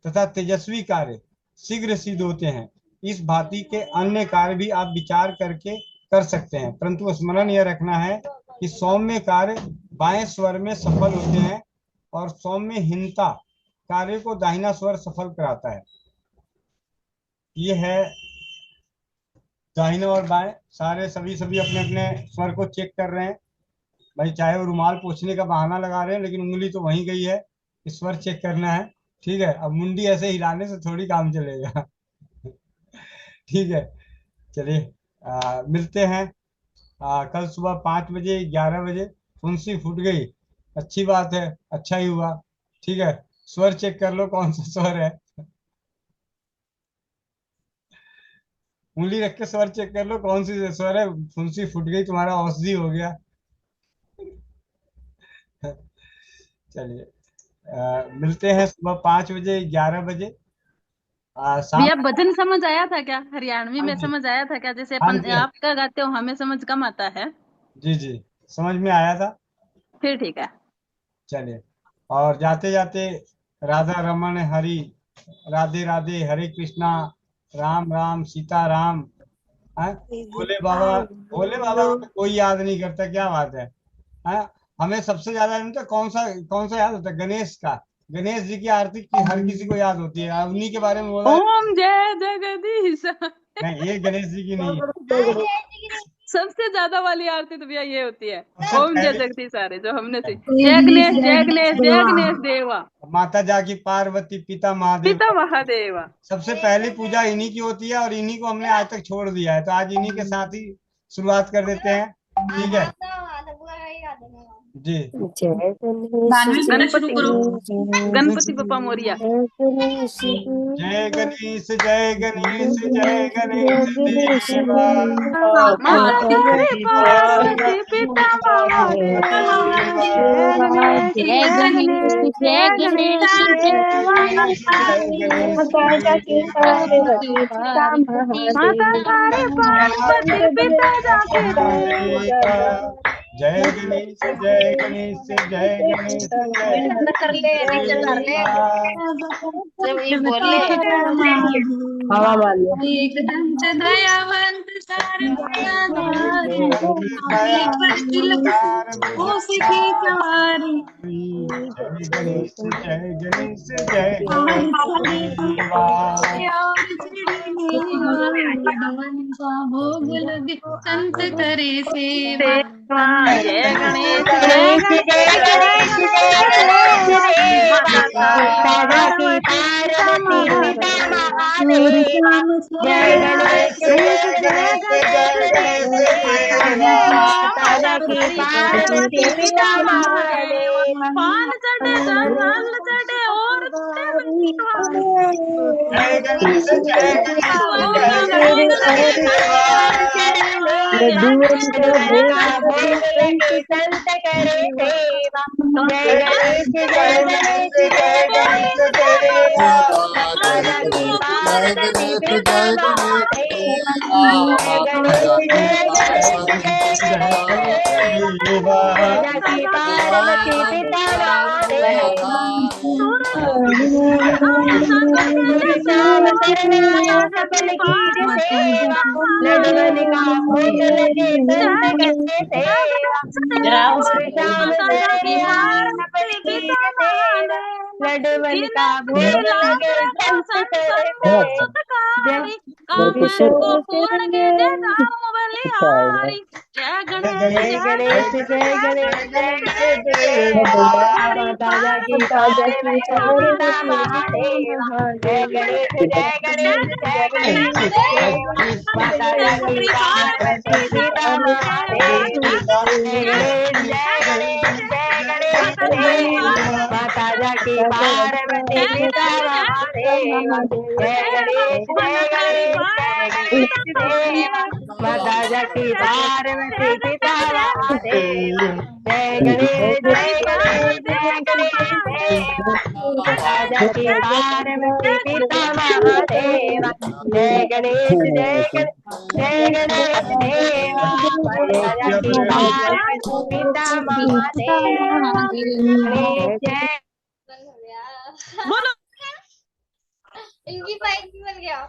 तथा तेजस्वी कार्य शीघ्र सिद्ध होते हैं। इस भांति के अन्य कार्य भी आप विचार करके कर सकते हैं, परंतु स्मरण यह रखना है कि सौम्य कार्य बाएं स्वर में सफल होते हैं और सौम्यहीनता कार्य को दाहिना स्वर सफल कराता है। ये है दाहिना और बाएं, सारे सभी अपने अपने स्वर को चेक कर रहे हैं भाई, चाहे वो रुमाल पोंछने का बहाना लगा रहे हैं लेकिन उंगली तो वहीं गई है, स्वर चेक करना है। ठीक है, अब मुंडी ऐसे हिलाने से थोड़ी काम चलेगा। ठीक है, चलिए मिलते हैं कल सुबह 5 बजे 11 बजे। फुंसी फूट गई, अच्छी बात है, अच्छा ही हुआ। ठीक है, स्वर चेक कर लो कौन सा स्वर है, उंगली रख के स्वर चेक कर लो कौन सी स्वर है। फुंसी फूट गई, तुम्हारा औषधि हो गया। चलिए मिलते हैं सुबह 5 बजे 11 बजे। भैया भजन समझ आया था क्या? हरियाणवी में समझ आया था क्या? जैसे अपन आपका गाते हो हमें समझ कम आता है। जी जी, समझ में आया था। फिर ठीक है, चलिए। और जाते जाते राधा रमन हरि, राधे राधे, हरे कृष्णा, राम राम सीता राम। भोले बाबा को कोई याद नहीं करता, क्या बात है? हमें सबसे ज्यादा कौन सा याद होता है? गणेश का, गणेश जी की आरती की हर किसी को याद होती है, उन्हीं के बारे में बोला। ओम जय जगदीश। नहीं, ये गणेश जी की नहीं है। सबसे ज्यादा वाली आरती तो भैया ये होती है, ओम जय जगदीश सारे जो हमने सीखी। जय गणेश जय गणेश जय गणेश देवा, माता जाकी पार्वती, पिता महादेव, पिता महादेवा। सबसे पहली पूजा इन्हीं की होती है और इन्हीं को हमने आज तक छोड़ दिया है, तो आज इन्हीं के साथ ही शुरुआत कर देते हैं। ठीक है जी। गणपति बप्पा मोरिया। जय गणेश जय गणेश जय गणेश देवा, जय गणेश जय गणेश जय गणेश एकदंत दयावंत भोग लगे संत करे सेवा। जय गणेश जय गणेश पान चढ़े जल चढ़े और श्याम शरण आया सबल कीर सेवा, लडवन का भोग लगे संत के सेवा। राम श्याम शरण आया सबल कीर सेवा, लडवन का भोग लगे संत के सेवा। को पूर्ण के जय राम बलिहारी, जय गणेश जय गणेश जय देवा, माता की पार्वती सीता महादेवा। जय गणेश जय गणेश जय गणेश देवा, माता की पार्वती सीता महादेवा। जय गणेश जय गणेश जय गणेश देवा, माता की पार्वती सीता महादेवा। जय गणेश जय गणेश जय गणेश देवा, माता की पार्वती सीता महादेवा। जय गणेश जय गणेश जय गणेश देवा, माता की पार्वती सीता महादेवा। जय गणेश जय गणेश जय गणेश देवा, माता की पार्वती सीता महादेवा। जय बोलो इनकी बाइक भी बन गया।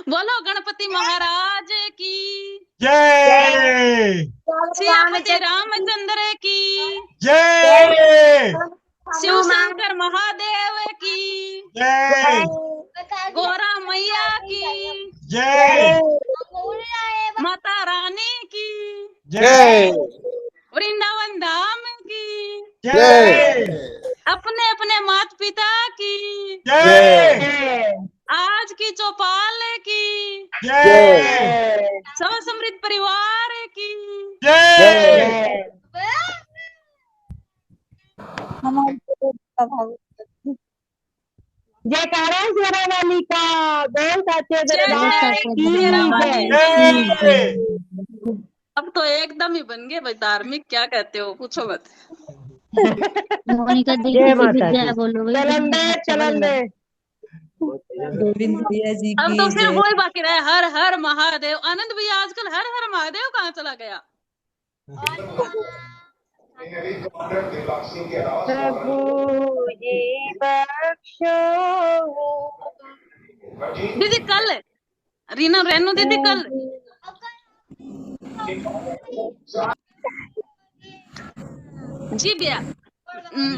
बोलो गणपति महाराज की जय, सियापति रामचंद्र की जय, शिव शंकर महादेव की जय, गोरा मैया की जय, माता रानी की जय, वृंदावन धाम की जय, अपने अपने माता पिता की जय, आज की चौपाल की जय, सब समृद्ध परिवार की जय। जयकारा शेरा वाली का, बोल सच्चे दरबार की जय। अब तो एकदम ही बन गए भाई धार्मिक, क्या कहते हो पूछो मत। जय माता दी। चलन दे चलन दे। गोविंद भैया जी अब की तो फिर जय। वही बाकी रहे हर हर महादेव। आनंद भैया आजकल हर हर महादेव कहाँ चला गया? प्रभु जी बख्शो। दीदी कल रीना रेनू दीदी कल जी भैया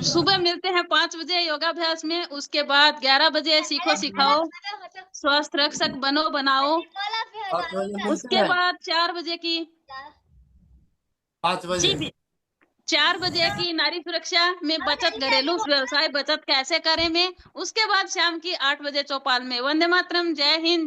सुबह मिलते हैं 5 बजे योगाभ्यास में, उसके बाद 11 बजे सीखो सिखाओ स्वस्थ रक्षक बनो बनाओ, उसके बाद 4 बजे की 5 बजे जी 4 बजे की नारी सुरक्षा में बचत घरेलू व्यवसाय बचत कैसे करें में, उसके बाद शाम की 8 बजे चौपाल में। वंदे मातरम, जय हिंद।